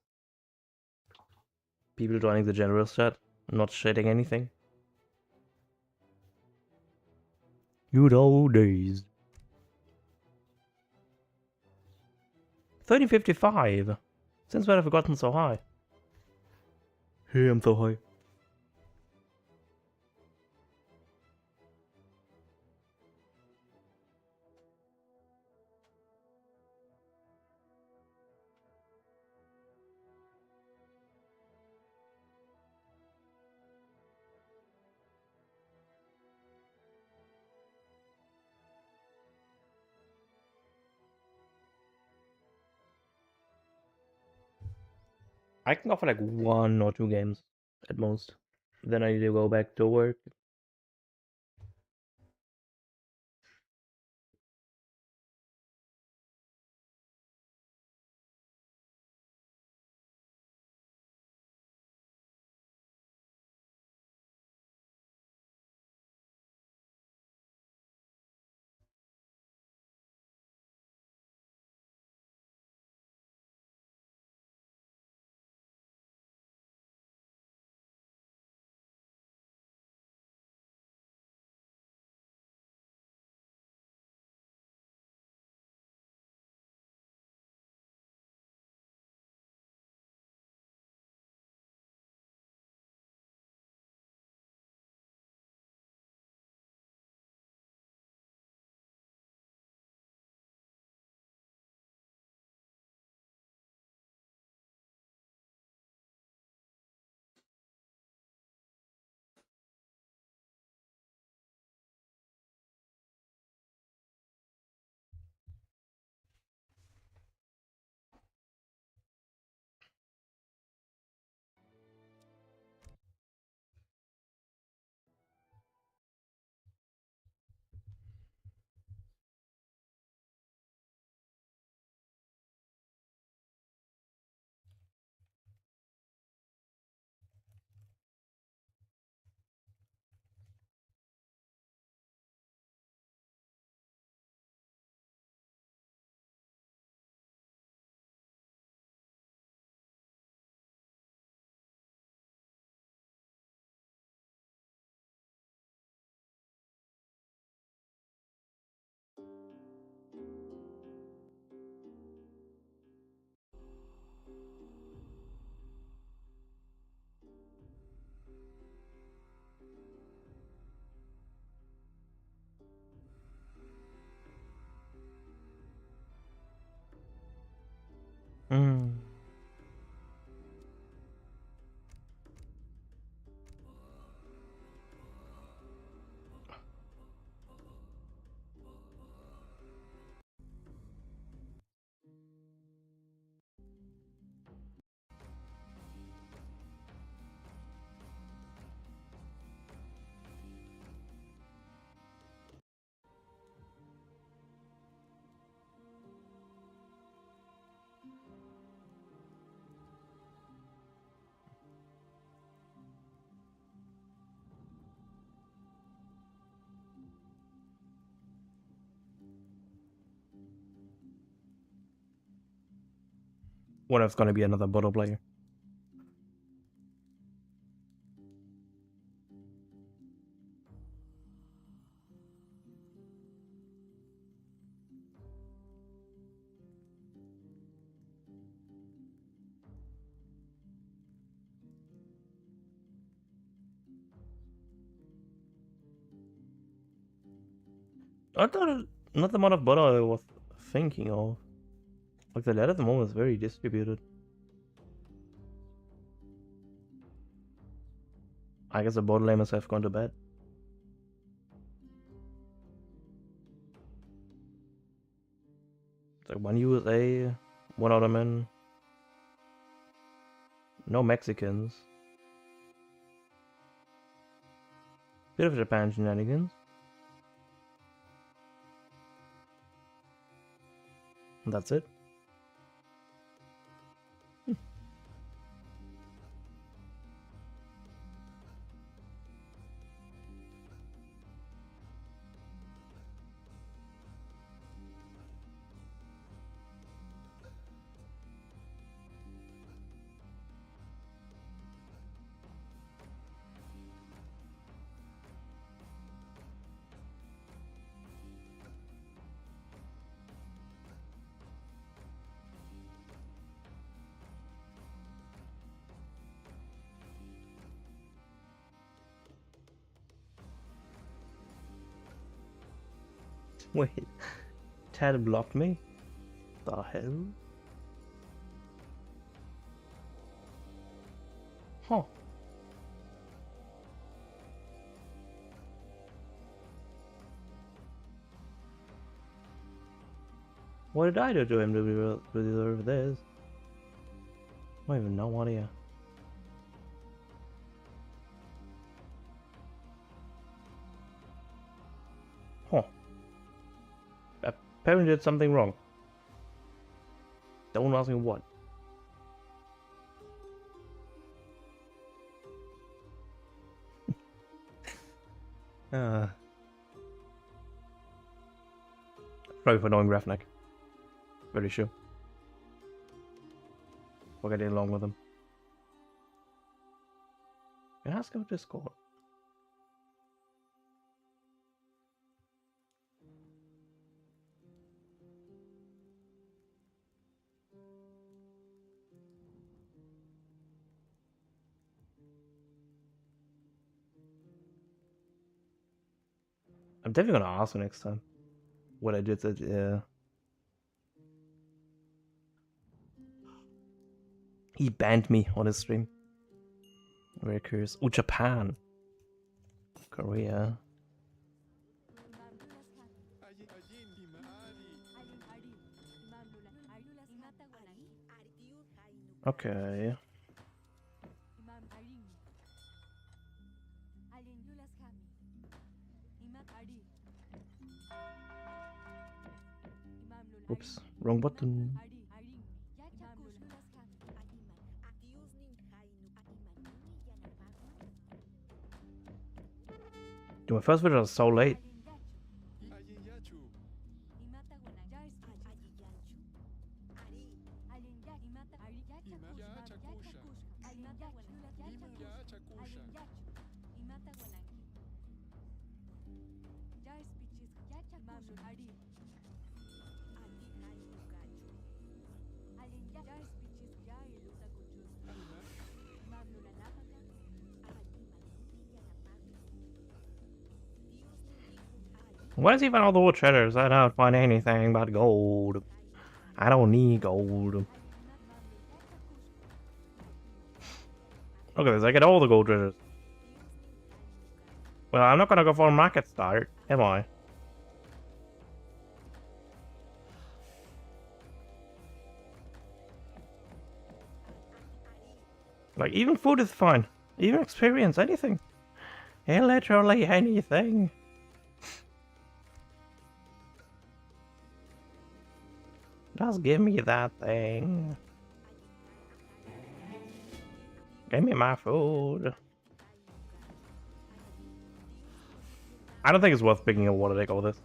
A: people joining the general chat, not shedding anything? Good old days. 1355. Since when have I gotten so high? Hey, I'm so high. I can go for like 1 or 2 games at most. Then I need to go back to work. What if it's gonna be another bottle player? Not the amount of butter I was thinking of. Like the lead at the moment is very distributed. I guess the bottle lamers have gone to bed. It's like one USA, one Ottoman, no Mexicans. Bit of Japan shenanigans. And that's it. Wait, Ted blocked me? The hell? Huh. What did I do to him to deserve this? I have no idea. Huh. Apparently did something wrong. Don't ask me what. Probably for knowing Ravnik. Very sure. For getting along with him. Can I ask him Discord? I'm definitely gonna ask him next time. What I did that, yeah. He banned me on his stream. Very curious. Oh, Japan. Korea. Okay. Oops, wrong button. Dude, my first video was so late. What is even all the treasures? I don't find anything but gold. I don't need gold. Look at this, I get all the gold treasures. Well, I'm not gonna go for a market start, am I? Like, even food is fine. Even experience, anything. Yeah, literally anything. Just give me that thing. Give me my food. I don't think it's worth picking up what to take all this.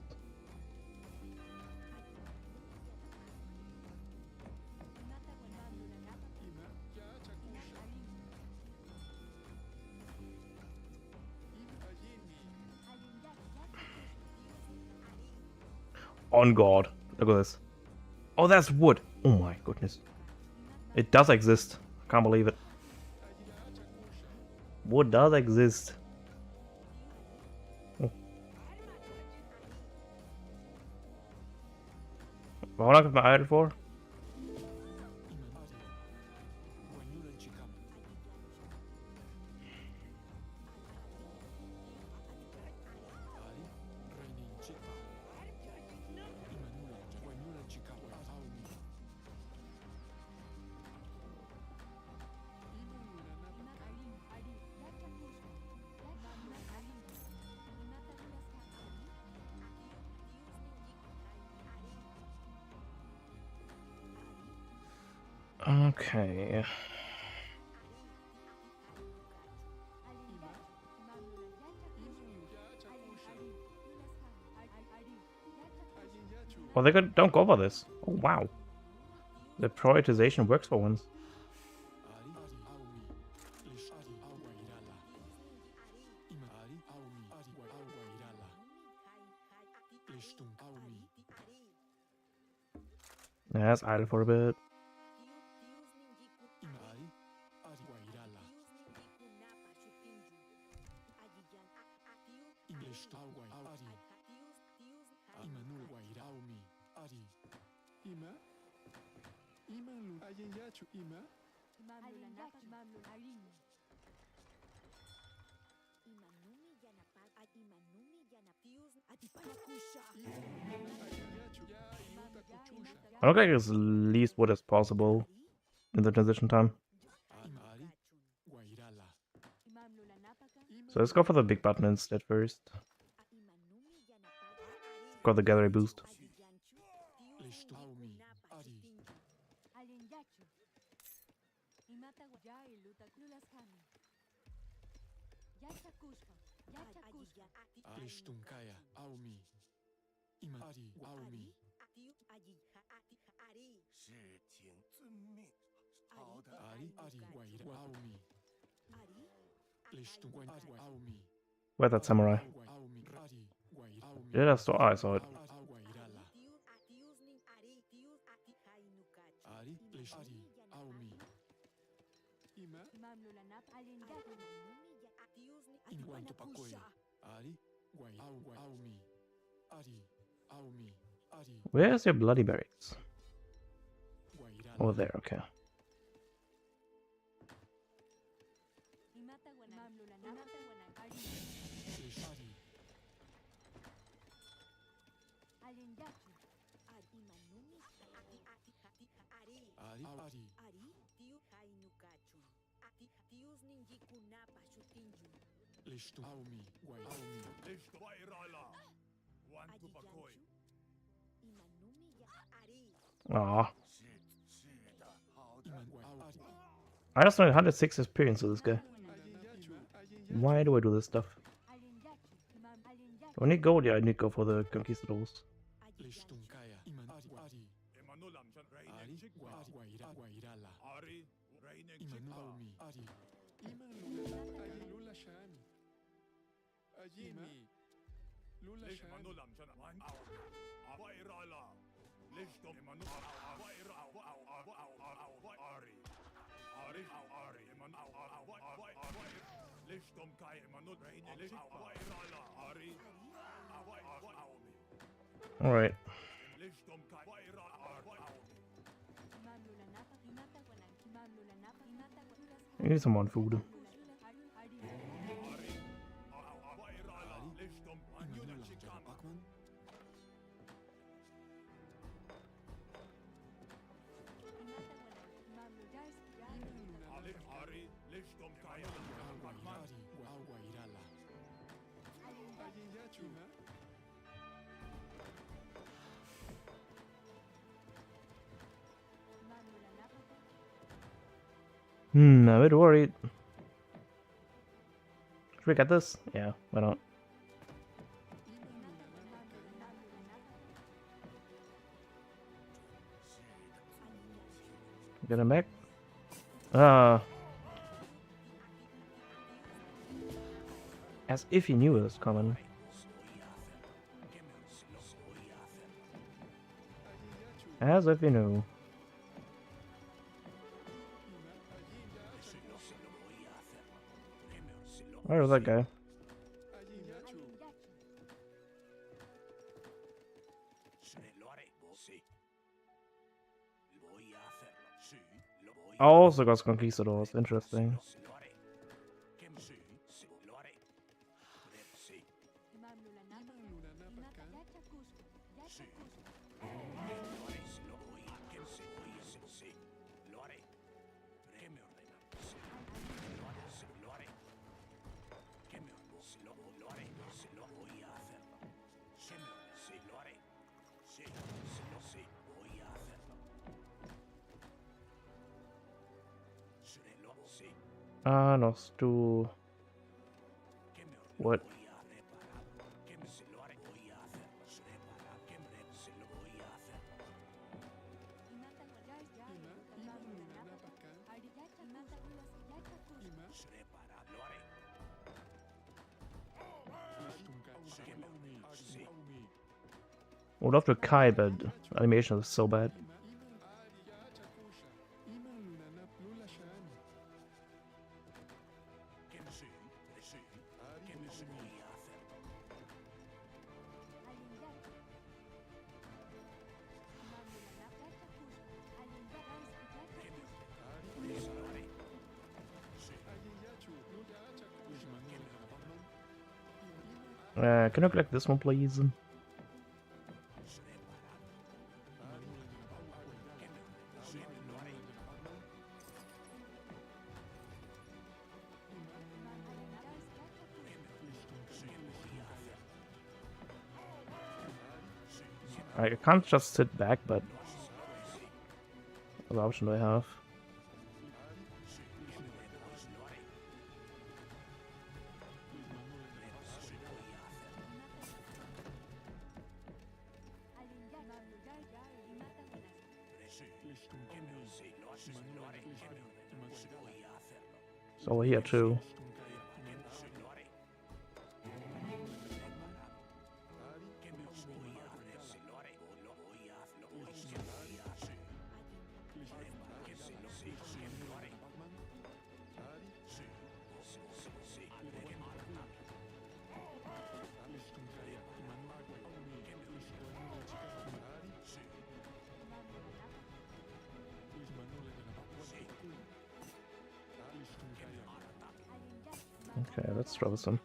A: On God. Look at this. Oh, that's wood. Oh my goodness. It does exist. I can't believe it. Wood does exist. Oh. What am I my iron for? Okay. Well, they don't go over this. Oh, wow. The prioritization works for once. Yeah, that's idle for a bit. I don't think it's least wood as possible in the transition time. So let's go for the big button instead first. Got the gallery boost. Where's that samurai? Yeah, that's I saw it. Where's your bloody barracks? Oh, there, okay. Aw. I just need 106 experience with this guy. Why do I do this stuff? Do I need gold? Yeah, I need gold for the conquistadors. Alright. I need some more food. I'm a bit worried. Should we get this? Yeah, why not? Get him back. As if he knew it was coming. As if you knew. Where was that guy? Also got conquistadors. Interesting. No, Stu. What? Would love to Kai, but animation is so bad. Can you collect this one, please? I can't just sit back, but what option do I have? So we're here too. Okay, that's troublesome.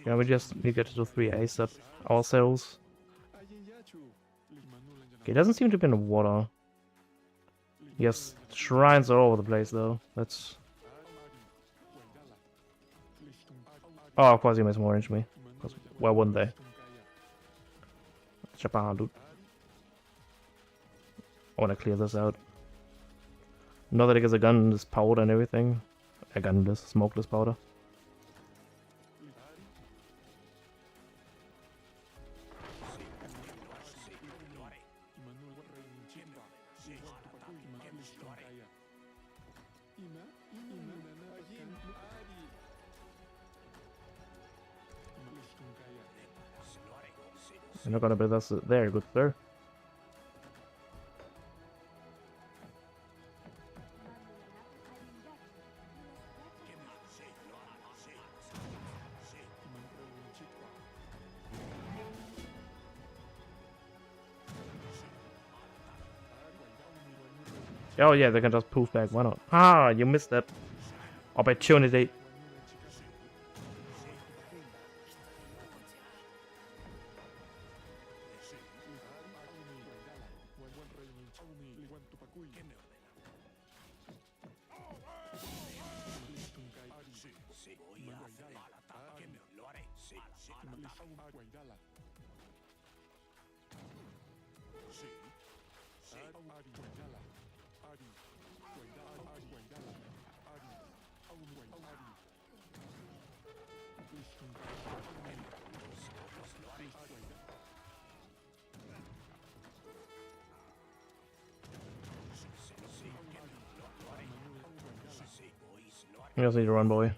A: Yeah, we just need to get to the 3 ASAP ourselves. Okay, it doesn't seem to be in the water. Yes, shrines are all over the place though. That's... Oh, of course you made more orange me. Because why wouldn't they? Japan, dude. I wanna clear this out. Not that it gets a gun, this powder and everything. A gunless, smokeless powder. You're not gonna build us there, good sir. Oh yeah, they can just poof back, why not? Ah, you missed that opportunity. You just need to run, boy.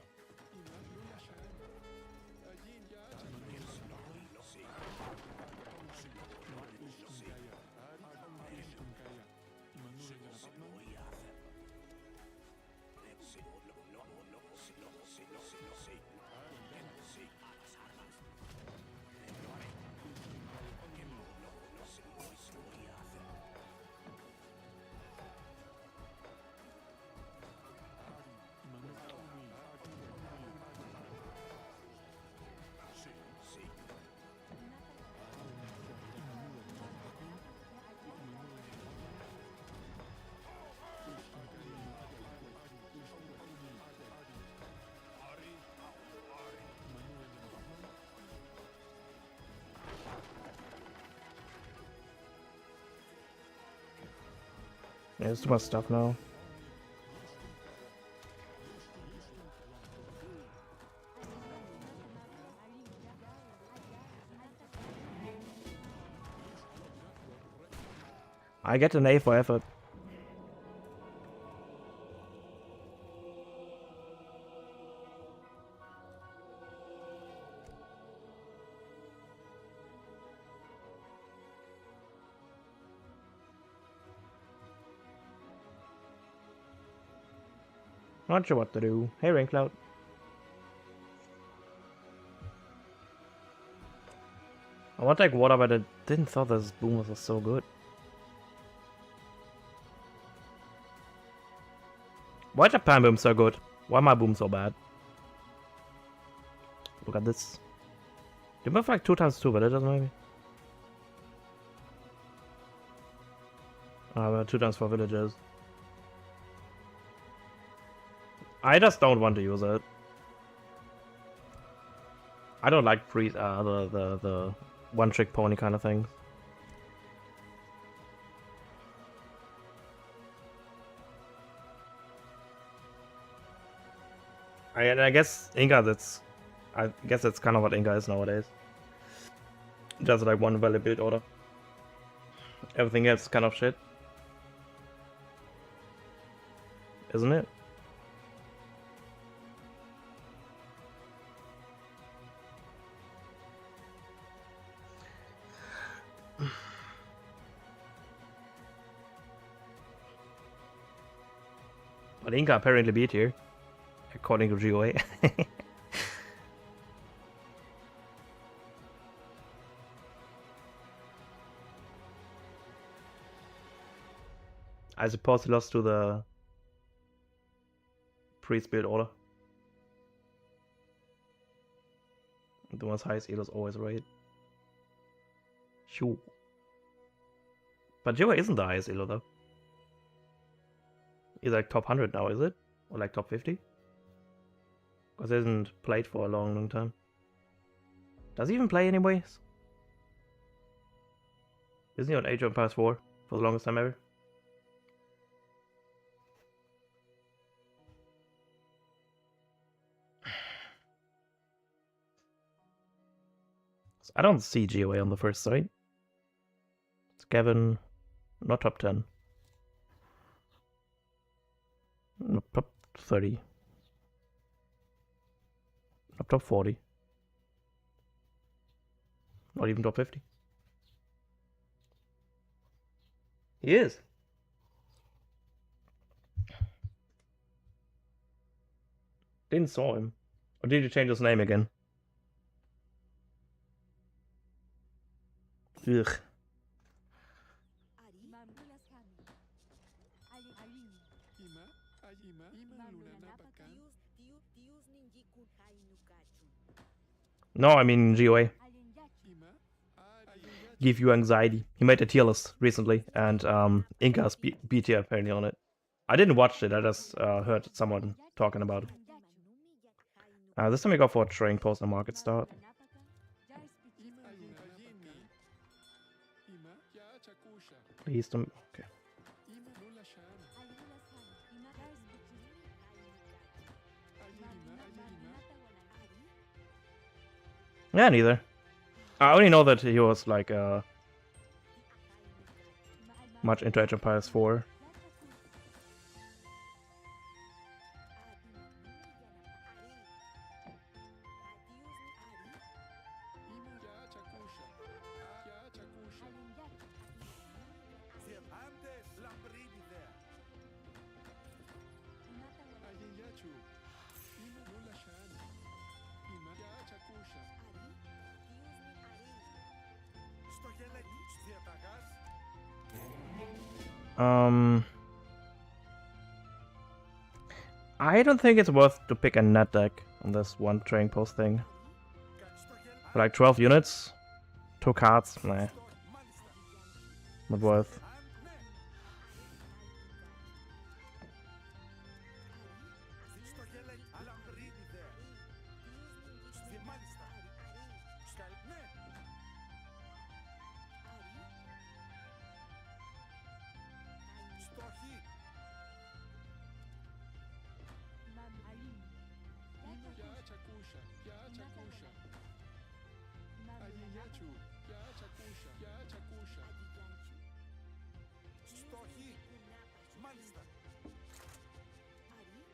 A: Yeah, there's too much stuff now. I get an A for effort. Not sure what to do. Hey, Raincloud. I want to take water, but I didn't thought this boom was so good. Why Japan boom so good? Why my boom so bad? Look at this. Do you have like 2 times 2 villagers maybe? 2 times 4 villagers. I just don't want to use it. I don't like the one-trick pony kind of things. I guess Inga, I guess that's kind of what Inga is nowadays. Just like one valid build order. Everything else is kind of shit. Isn't it? But Inga apparently beat here, according to GOA. I suppose he lost to the priest build order. The one's highest elo is always right. Sure. But GOA isn't the highest elo though. He's like top 100 now, is it? Or like top 50? Because he hasn't played for a long time. Does he even play anyways? Isn't he on Age of Empires 4 for the longest time ever? So I don't see GOA on the first site. It's Kevin, not top 10. Not top 30. Not top 40. Not even top 50. He is. Didn't saw him. Or did you change his name again? Ugh. No, I mean GOA. Give you anxiety. He made a tier list recently, and Inka's beat here apparently on it. I didn't watch it, I just heard someone talking about it. This time we go for a trading post and market start. east of me. Okay. Yeah, neither. I only know that he was like much into Age of Empires 4. I don't think it's worth to pick a net deck on this one trading post thing. For like 12 units, 2 cards, nah. Not worth.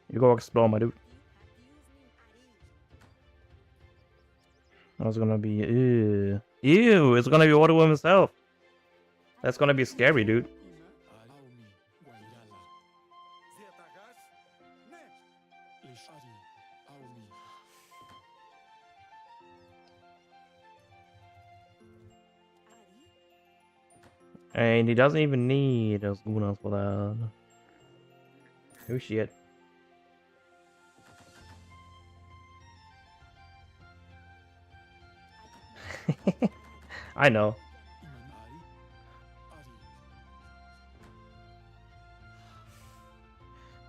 A: You go explore, my dude. That's gonna be ew. Ew, it's gonna be Water Worm himself. That's gonna be scary, dude. And he doesn't even need those Gunas for that. Oh shit. I know.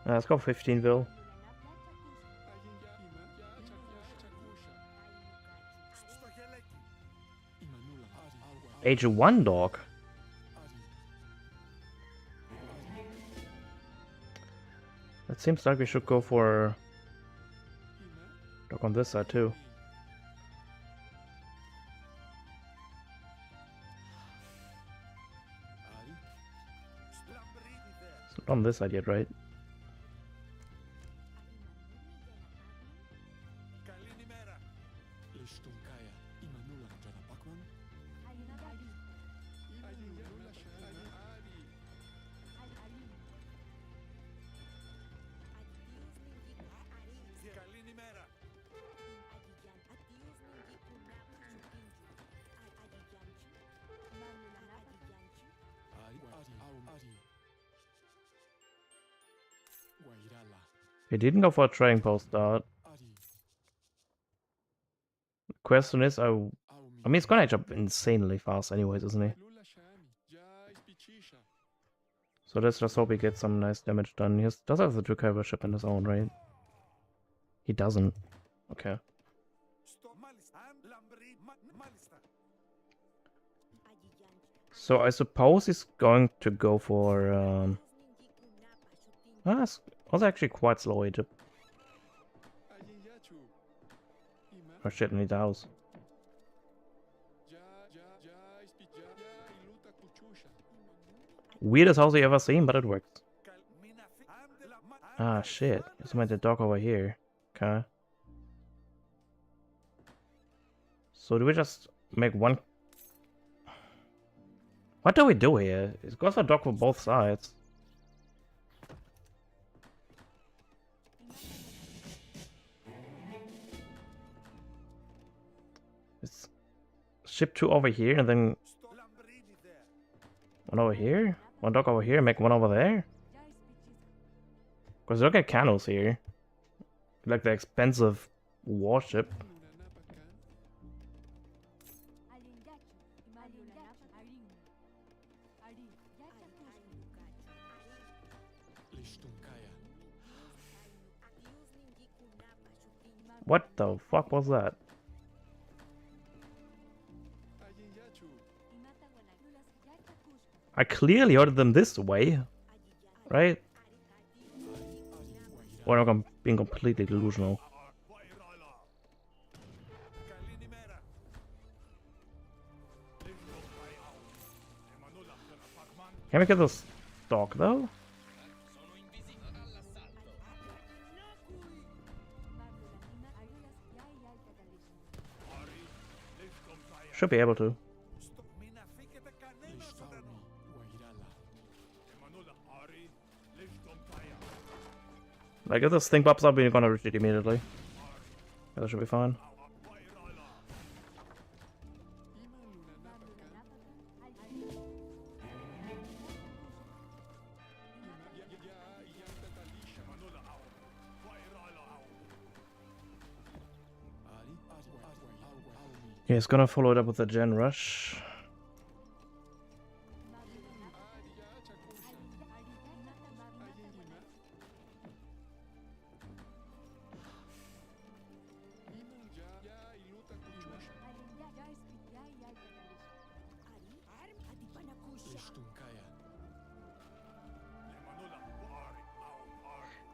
A: Let's go 15ville. Age 1 dog. It seems like we should go for dog on this side too. It's not on this side yet, right? He didn't go for a trading post start. Question is, I mean, it's gonna age up insanely fast anyways, isn't he? So let's just hope he gets some nice damage done. He does have the Drukhaiba ship in his own, right? He doesn't. Okay. So I suppose he's going to go for that's actually quite slow Egypt. Oh shit, I need the house. Weirdest house you ever seen, but it works. Ah shit, just made the dog over here. Okay. So do we just make one? What do we do here? It goes for dog for both sides. It's ship 2 over here and then one over here? One dog over here, make one over there? Because look at canoes here. Like the expensive warship. What the fuck was that? I clearly ordered them this way, right? Or I'm being completely delusional. Can we get this stock though? Should be able to. Like if this thing pops up, we're gonna retreat immediately. That should be fine. Yeah, it's gonna follow it up with a gen rush.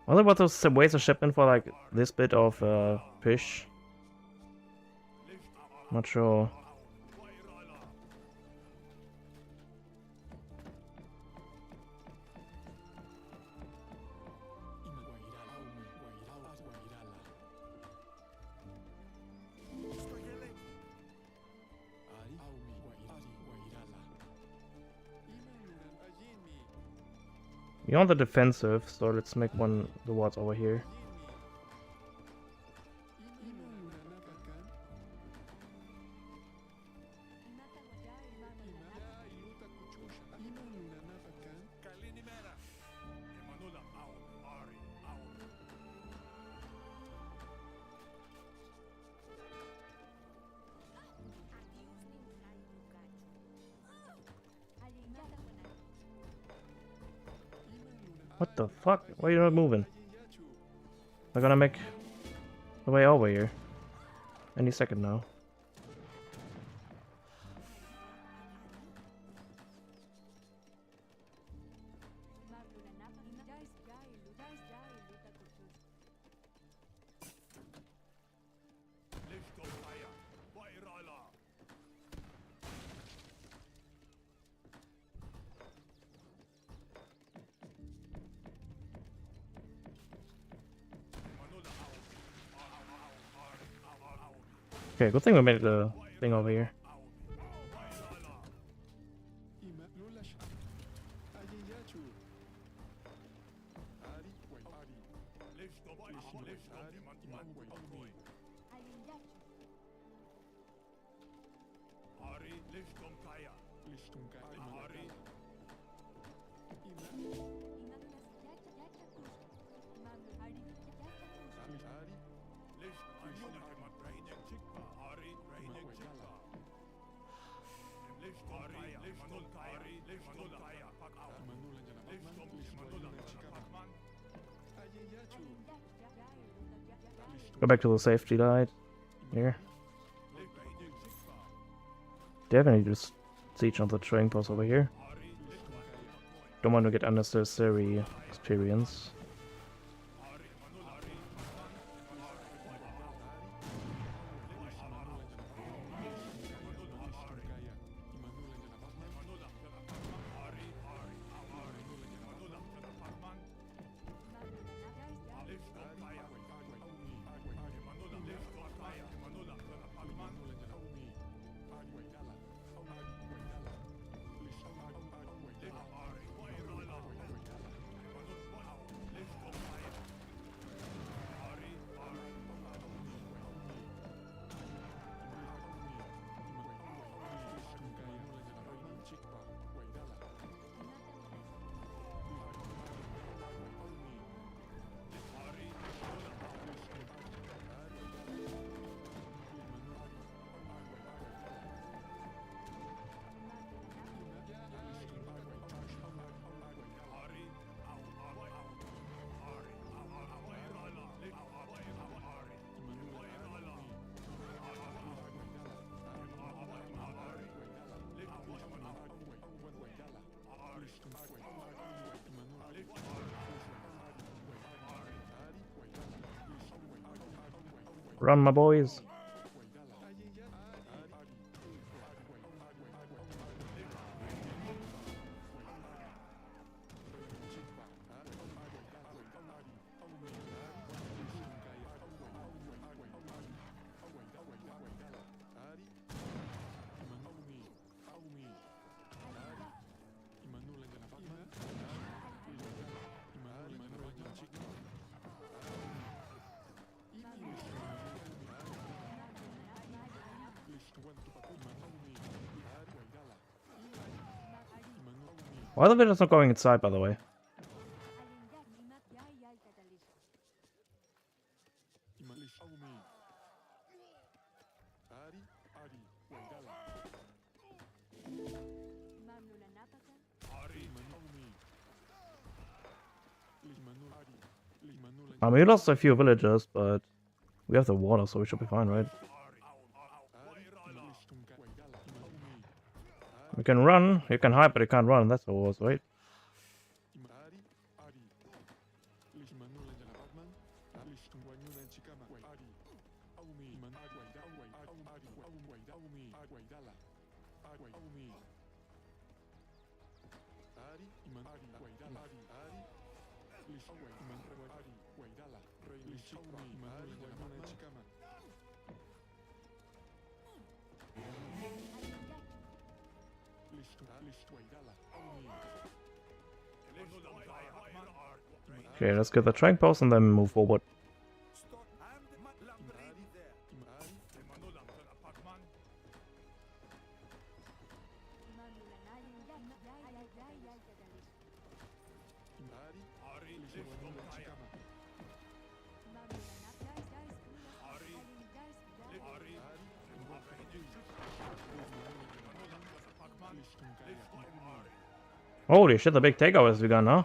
A: I wonder what those ways of shipment for like this bit of fish. Not sure. We're on the defensive, so let's make one the wards over here. What the fuck? Why are you not moving? We're gonna make the way over here. Any second now. Okay, good thing we made the thing over here. Go back to the safety light here. Definitely just siege on the trading post over here. Don't want to get unnecessary experience. Run, my boys. Why are the villagers not going inside, by the way? I mean, we lost a few villagers, but we have the water, so we should be fine, right? We can run, you can hide, but you can't run, that's the worst, right? Okay, let's get the track post and then move forward. Holy shit, the big takeover has begun, huh?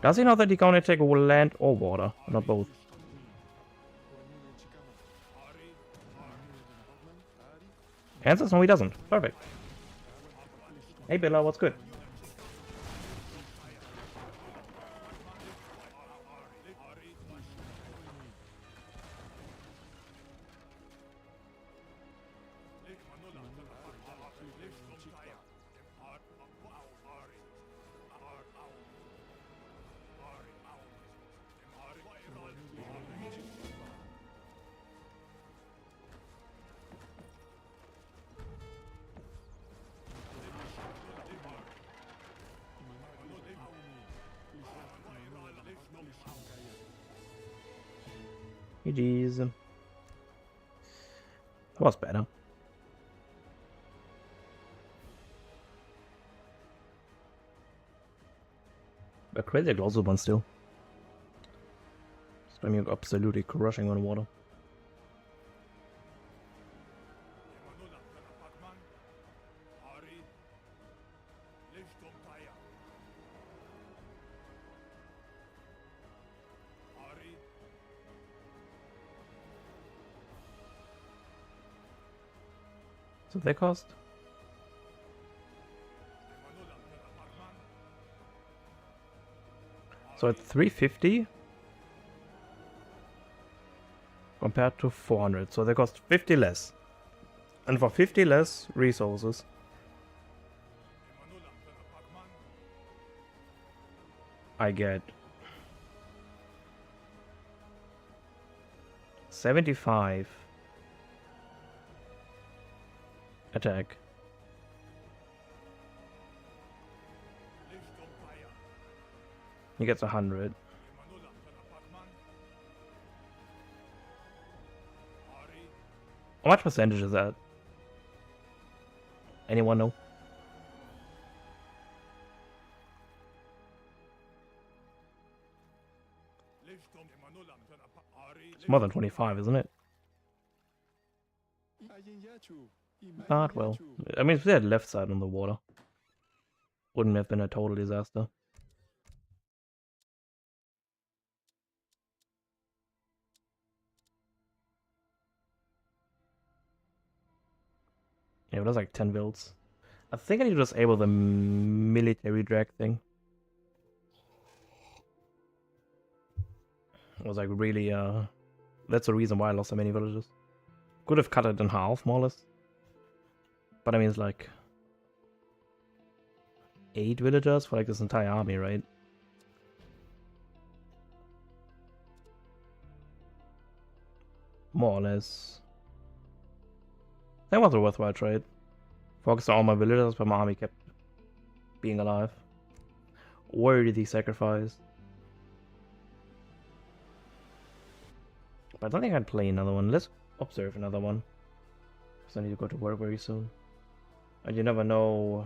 A: Does he know that he can only take land or water? Not both. Answers? No, he doesn't. Perfect. Hey, Billa, what's good? GG's. That was better. But crazy close one still. Spamming absolutely crushing on water. So they cost. So at 350 compared to 400, so they cost 50 less. And for 50 less resources, I get 75 attack. He gets 100. How much percentage is that? Anyone know? It's more than 25, isn't it? Not well. I mean, if they had left side on the water, wouldn't have been a total disaster. Yeah, but that's like 10 builds. I think I need to disable the military drag thing. It was like really, that's the reason why I lost so many villages. Could have cut it in half, more or less. But I mean, it's like 8 villagers for like this entire army, right? More or less. That was a worthwhile trade. Focused on all my villagers, but my army kept being alive. Worthy sacrifice. But I don't think I'd play another one. Let's observe another one. Because I need to go to work very soon. And you never know.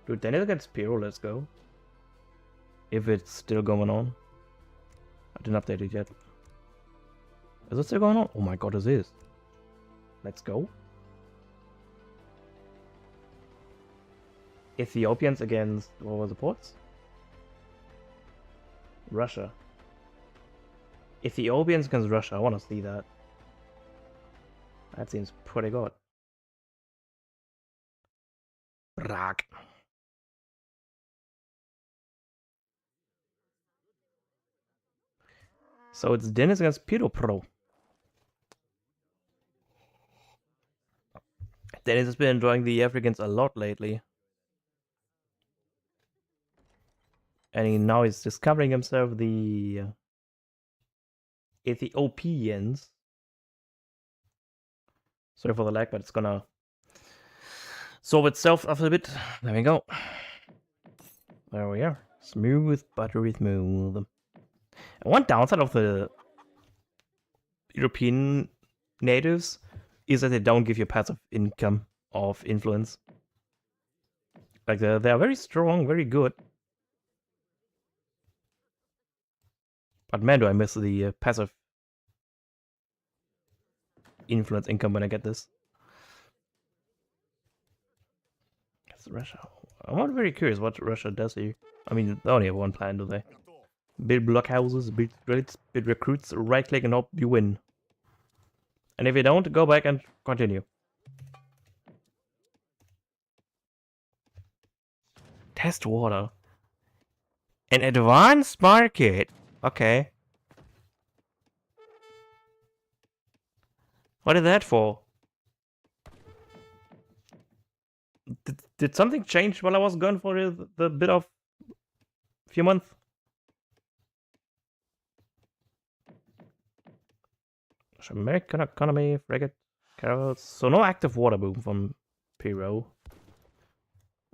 A: Dude, Dennis against Piro, let's go. If it's still going on. I didn't update it yet. Is it still going on? Oh my god, it is. Let's go. Ethiopians against, what was the ports? Russia. Ethiopians against Russia, I want to see that. That seems pretty good. Rock. So it's Dennis against Piro Pro. Dennis has been enjoying the Africans a lot lately. And now he's discovering himself the Ethiopians. Sorry for the lag, but it's gonna solve itself after a bit. There we go. There we are. Smooth, buttery smooth. And one downside of the European natives is that they don't give you passive income of influence. Like they are very strong, very good. But man, do I miss the passive influence income when I get this. It's Russia. I'm very curious what Russia does here. I mean, they only have one plan, do they? Build blockhouses, build credits, build recruits, right click and hope you win. And if you don't, go back and continue. Test water. An advanced market. Okay. What is that for? Did something change while I was gone for the bit of few months? American economy, frigate, caravels. So no active water boom from Piro.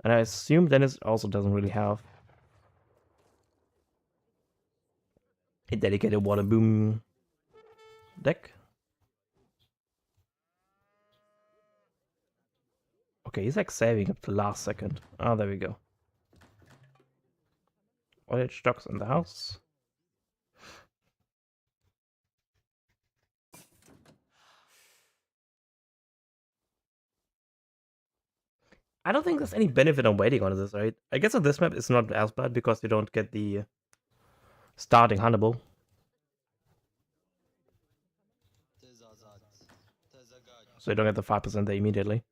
A: And I assume Dennis also doesn't really have a dedicated water boom deck. Okay, he's like saving up to the last second. Oh, there we go. Oilage stocks in the house. I don't think there's any benefit on waiting on this, right? I guess on this map it's not as bad because you don't get the starting Hannibal. So you don't get the 5% there immediately.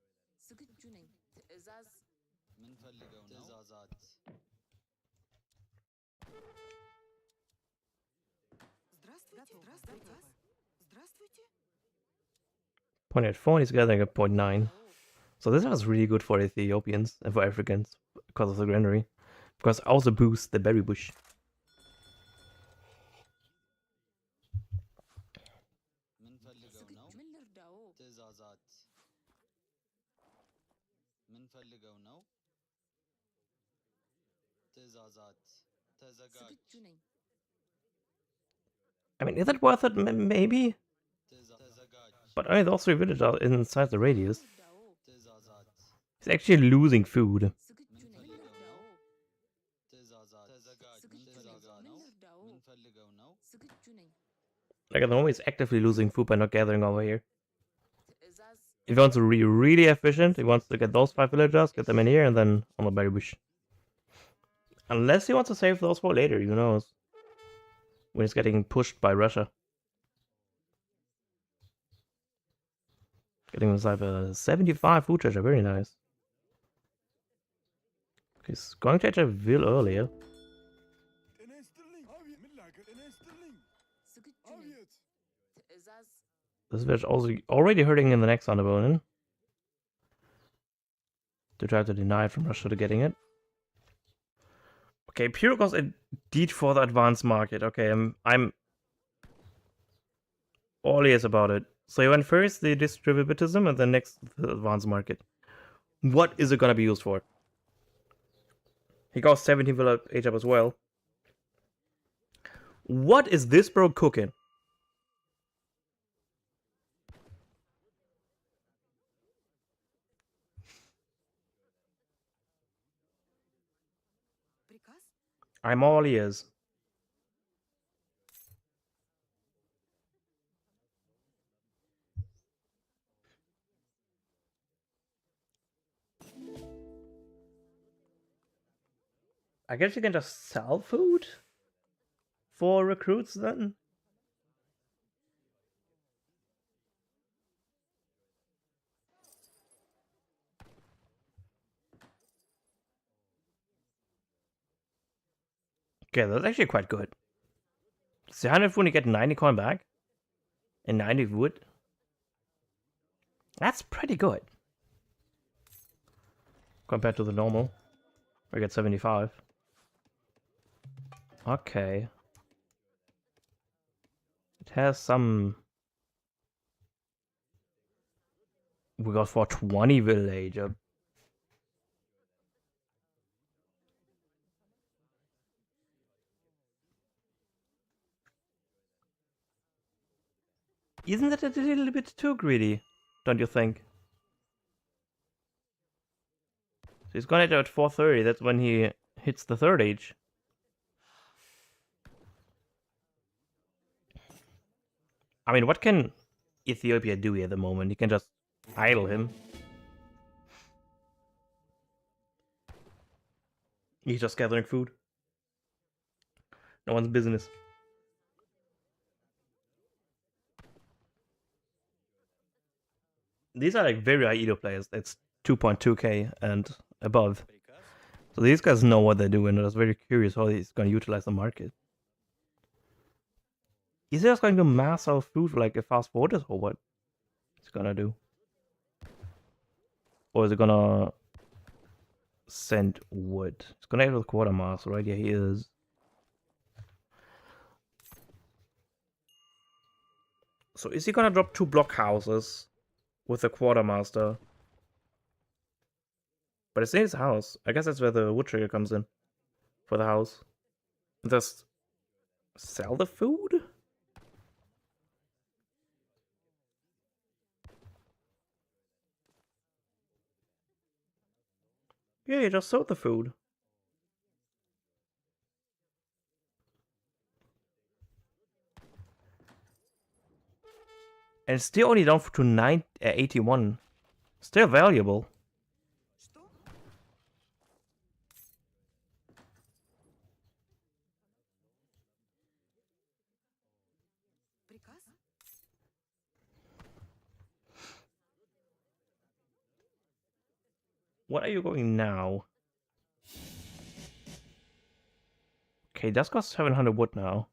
A: Point at 4, he's gathering at 0.9. So this was really good for Ethiopians and for Africans because of the granary. Because it also boosts the berry bush. I mean, is it worth it? Maybe. But only those 3 villages are inside the radius. He's actually losing food.
C: ፈልገው ነው።
D: ዝግጁ ነኝ።
A: Like at the moment, he's actively losing food by not gathering over here.
D: ትዕዛዝ
A: If he wants to be really efficient, he wants to get those 5 villagers, get them in here, and then on the berry bush. Unless he wants to save those for later, who knows? When he's getting pushed by Russia. Getting himself a 75 food treasure, very nice. He's going to enter Ville earlier.
D: ዝግጁ ነኝ። ትዕዛዝ
A: This village also already hurting in the next Underbonen. To try to deny it from Russia to getting it. Okay, Pure goes indeed for the advanced market. Okay, I'm all ears about it. So he went first the distributism and then next the advanced market. What is it gonna be used for? He got 17 village age up as well. What is this bro cooking?
D: ፕሪካስ
A: I'm all ears. I guess you can just sell food for recruits then. Okay, that's actually quite good. So 100 food, you get 90 coin back and 90 wood. That's pretty good compared to the normal. I get 75. Okay. It has some. We got for 20 villager. Isn't that a little bit too greedy? Don't you think? So he's gonna enter at 430. That's when he hits the 3rd age. I mean, what can Ethiopia do at the moment? He can just idle him. He's just gathering food. No one's business. These are like very high Edo players. It's 2.2k and above. So these guys know what they're doing. I was very curious how he's going to utilize the market. Is he just going to mass out food for like a fast forward or what? He's gonna do? Or is he gonna send wood? He's gonna enter the quartermaster, right? Yeah, he is. So is he gonna drop 2 blockhouses with the quartermaster? But it's in his house. I guess that's where the wood trigger comes in for the house. Just sell the food? Yeah, you just sold the food. And it's still only down to 81. Still valuable.
D: что? Приказ?
A: What are you going now? Okay, that's got 700 wood now.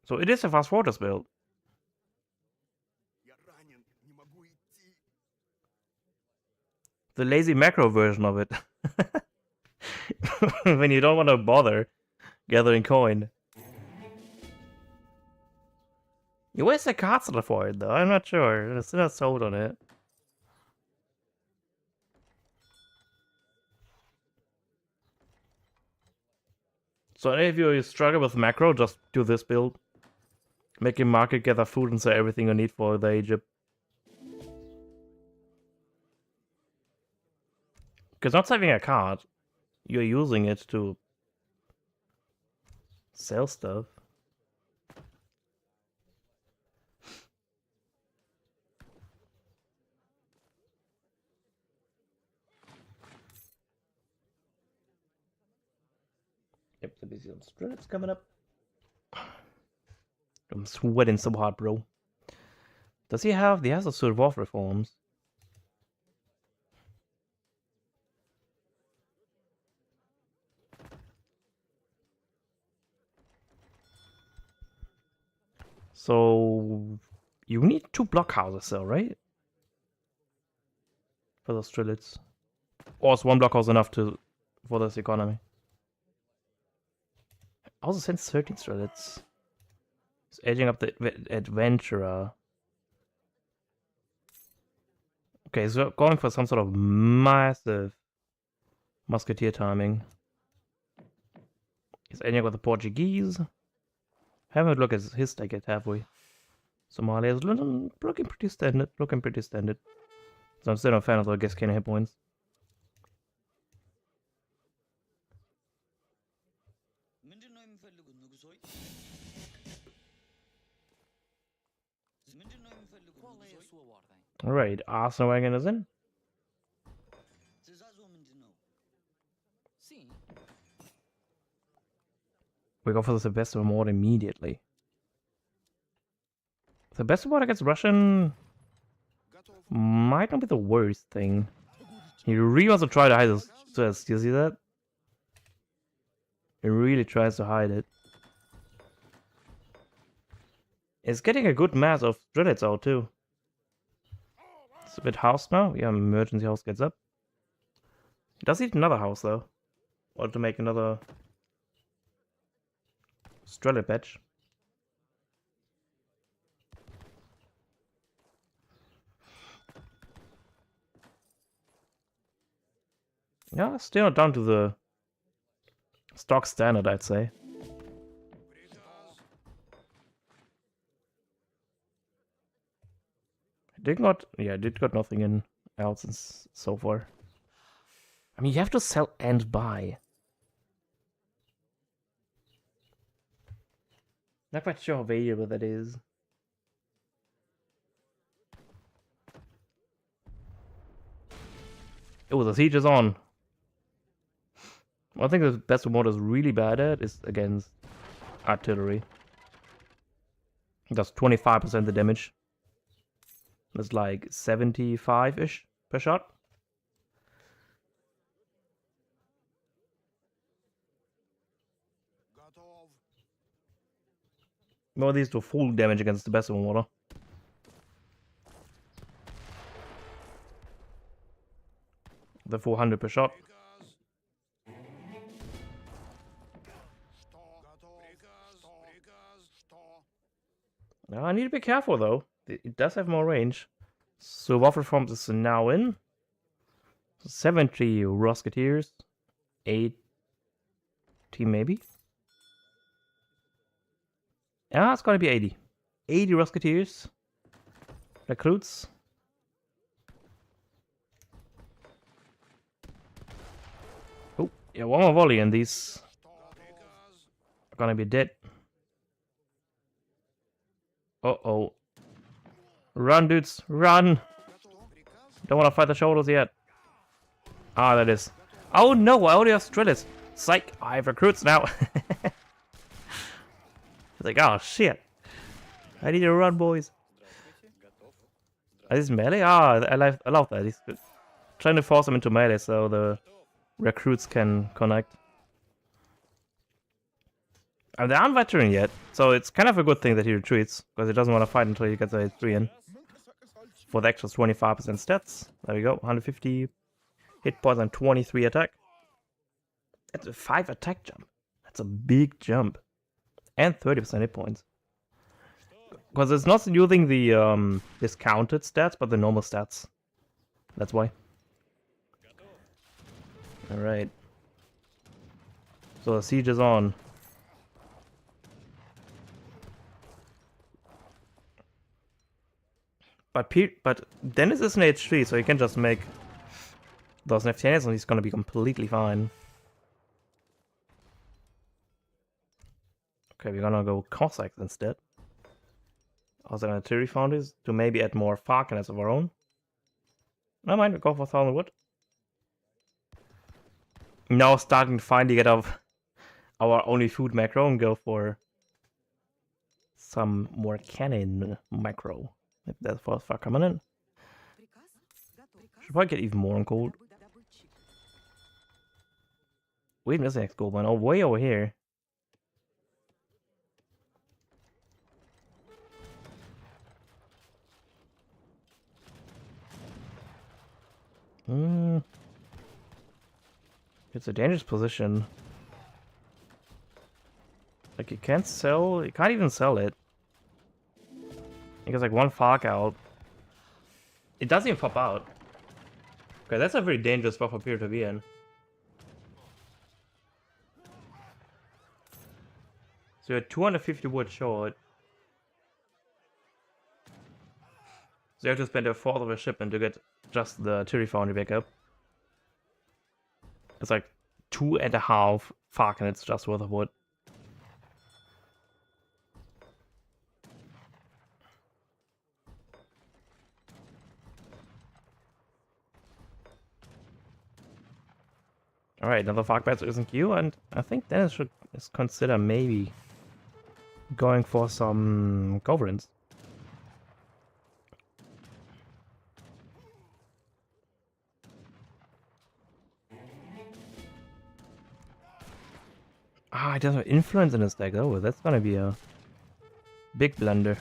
A: So it is a fast fortress build. The lazy macro version of it. When you don't want to bother gathering coin. Where's the castle for it though? I'm not sure. It's not sold on it. So if you struggle with macro, just do this build. Make your market, gather food, and sell everything you need for the Egypt. Because not saving a card, you're using it to sell stuff. Yep, the busy on strats coming up. I'm sweating so hard, bro. Does he have? He has a Survive reforms. So you need 2 blockhouses, though, right? For those Strelitz. Or is 1 blockhouse enough for this economy? Also sends 13 Strelitz. It's edging up the adventurer. Okay, so going for some sort of massive musketeer timing. He's ending up with the Portuguese. Have a look at his deck yet, have we? Somalia is looking pretty standard. So I'm still a fan of the guess hit points. Alright, Arsenal Wagon is in. We go for the Sebastian Mord immediately. Sebastian Mord against Russian might not be the worst thing. He really wants to try to hide his stress. Do you see that? He really tries to hide it. It's getting a good mass of Drillets out too. It's a bit house now. Yeah, emergency house gets up. He does need another house though. Or to make another Strellet patch. Yeah, still not down to the stock standard, I'd say. Did got nothing in else so far. I mean, you have to sell and buy. Not quite sure how valuable that is. Oh, the siege is on. One thing the best mod is really bad at is against artillery. It does 25% the damage. That's like 75-ish per shot. More of these do full damage against the best of water. The 400 per shot. Now I need to be careful though. It does have more range. So Waffle Forms is now in. 70 Musketeers. 80 maybe. Yeah, it's gonna be 80. 80 Musketeers. Recruits. Oh, yeah, one more volley and these are gonna be dead. Uh-oh. Run, dudes, run! Don't want to fight the shoulders yet. Ah, that is. Oh no, I already have Strellis. Psych, I have recruits now. It's like, oh shit. I need to run, boys. Is this melee? Ah, I love that. He's trying to force them into melee so the recruits can connect. And they aren't veteran yet, so it's kind of a good thing that he retreats, because he doesn't want to fight until he gets a 3 in. For the extra 25% stats. There we go, 150 hit points and 23 attack. That's a 5 attack jump. That's a big jump. And 30% hit points. Because it's not using the discounted stats, but the normal stats. That's why. Alright. So the siege is on. But Dennis is an H3, so he can just make those Neftanians and he's gonna be completely fine. Okay, we're gonna go Cossacks instead. Also artillery foundries to maybe add more Falconets of our own. I might go for 1000 wood. Now starting to finally get off our only food macro and go for some more cannon macro. If that's for coming in. Should probably get even more on gold. Wait, missing next gold one. Oh, way over here. It's a dangerous position. Like you can't sell, you can't even sell it. It gets like one Falk out. It doesn't even pop out. Okay, that's a very dangerous spot for Peter to be in. So you're 250 wood short. So you have to spend a fourth of a shipment to get just the artillery foundry back up. It's like 2.5 Falconets just worth of wood. Alright, another Falk battle is in queue, and I think Dennis should consider maybe going for some Governs. Ah, he doesn't have influence in his deck. Oh, that's gonna be a big blunder.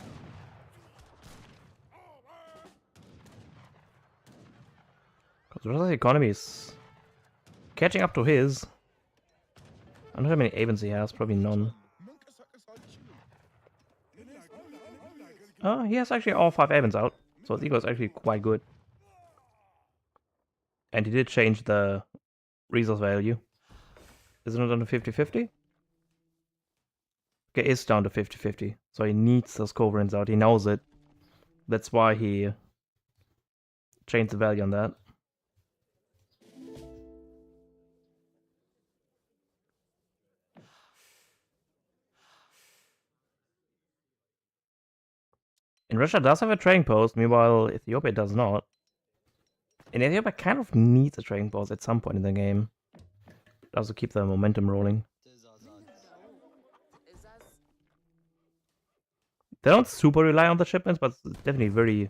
A: Because Russia's economy is catching up to his. I don't know how many avens he has, probably none. Oh, he has actually all 5 avens out, so his ego is actually quite good. And he did change the resource value. Isn't it on the 50-50? Okay, it's down to 50-50. So he needs those coverings out. He knows it. That's why he changed the value on that. And Russia does have a trading post, meanwhile Ethiopia does not. And Ethiopia kind of needs a trading post at some point in the game. Does to keep the momentum rolling. They don't super rely on the shipments, but it's definitely very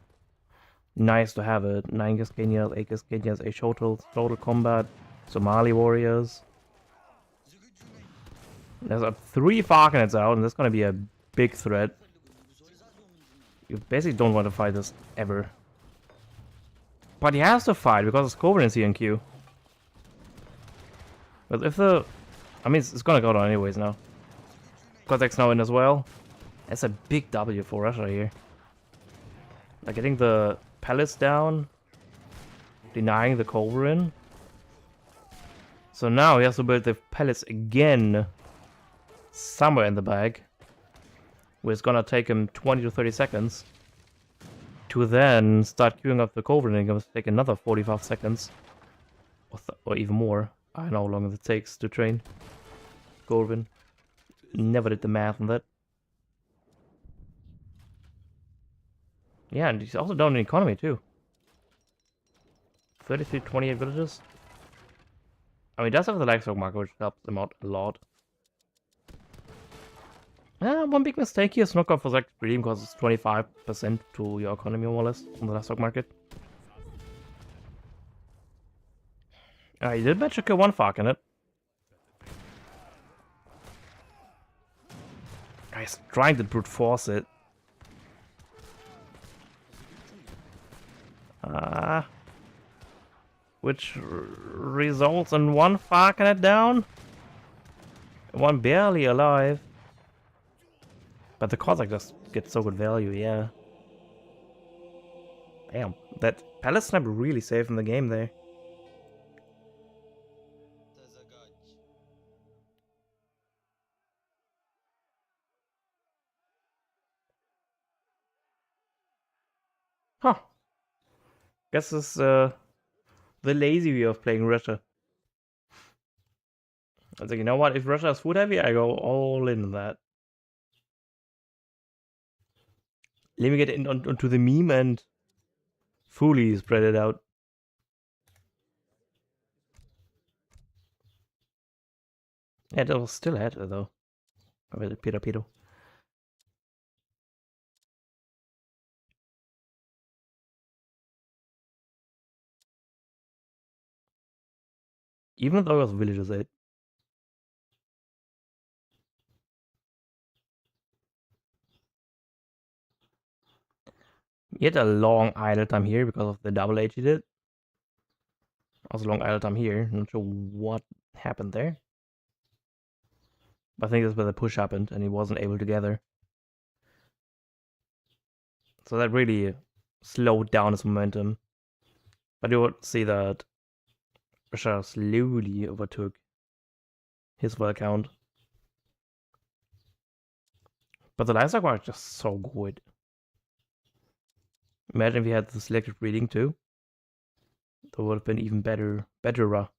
A: nice to have it. 9 Cascanias, 8 Cascanias, 8 total combat, Somali warriors. There's 3 Falconets out, and that's gonna be a big threat. You basically don't want to fight this ever. But he has to fight because it's Covenant in queue. But if the... I mean, it's gonna go down anyways now. Cossacks now in as well. That's a big W for Russia here. Like getting the palace down. Denying the Covenant. So now he has to build the palace again. Somewhere in the bag. Where it's gonna take him 20 to 30 seconds. To then start queuing up the Covenant. It's gonna take another 45 seconds. Or even more. I don't know how long it takes to train Corvin. Never did the math on that. Yeah, and he's also down in economy too. 33, 28 villages. I mean, he does have the livestock market, which helps him out a lot. One big mistake here is not go for Zach Redeem because it's 25% to your economy more or less on the livestock market. He did manage to kill 1 Falconet. He's trying to brute force it. Which results in 1 Falconet down. 1 barely alive. But the Cossack just gets so good value, yeah. Damn, that Palace Sniper really saved in the game there. Huh. Guess this the lazy way of playing Russia. I was like, you know what? If Russia is food heavy, I go all in on that. Let me get onto the meme and fully spread it out. Yeah, that was still ahead though. Peter. Even though it was villagers 8. He had a long idle time here because of the double H he did. Also long idle time here. Not sure what happened there. But I think that's where the push happened and he wasn't able to gather. So that really slowed down his momentum. But you would see that Russia slowly overtook his world count. But the livestock was just so good. Imagine if he had the selective breeding too. That would have been even better. Betterer.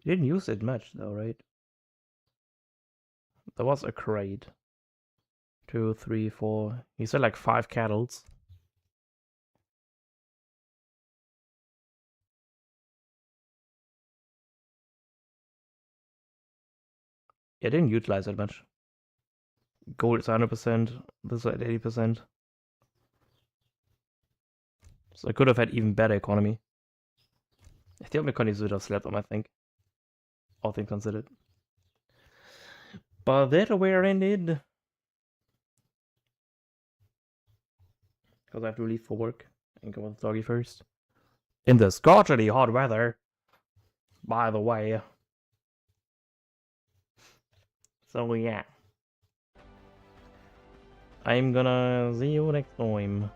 A: He didn't use it much though, right? There was a crate. 2, 3, 4. He said like 5 cattles. Yeah, I didn't utilize that much. Gold is 100%. This is at 80%. So I could have had even better economy. I think my economy would have slept on, I think. All things considered. But that where ended. Because I have to leave for work and go with the doggy first. In the scorchingly hot weather. By the way. So yeah. I'm gonna see you next time.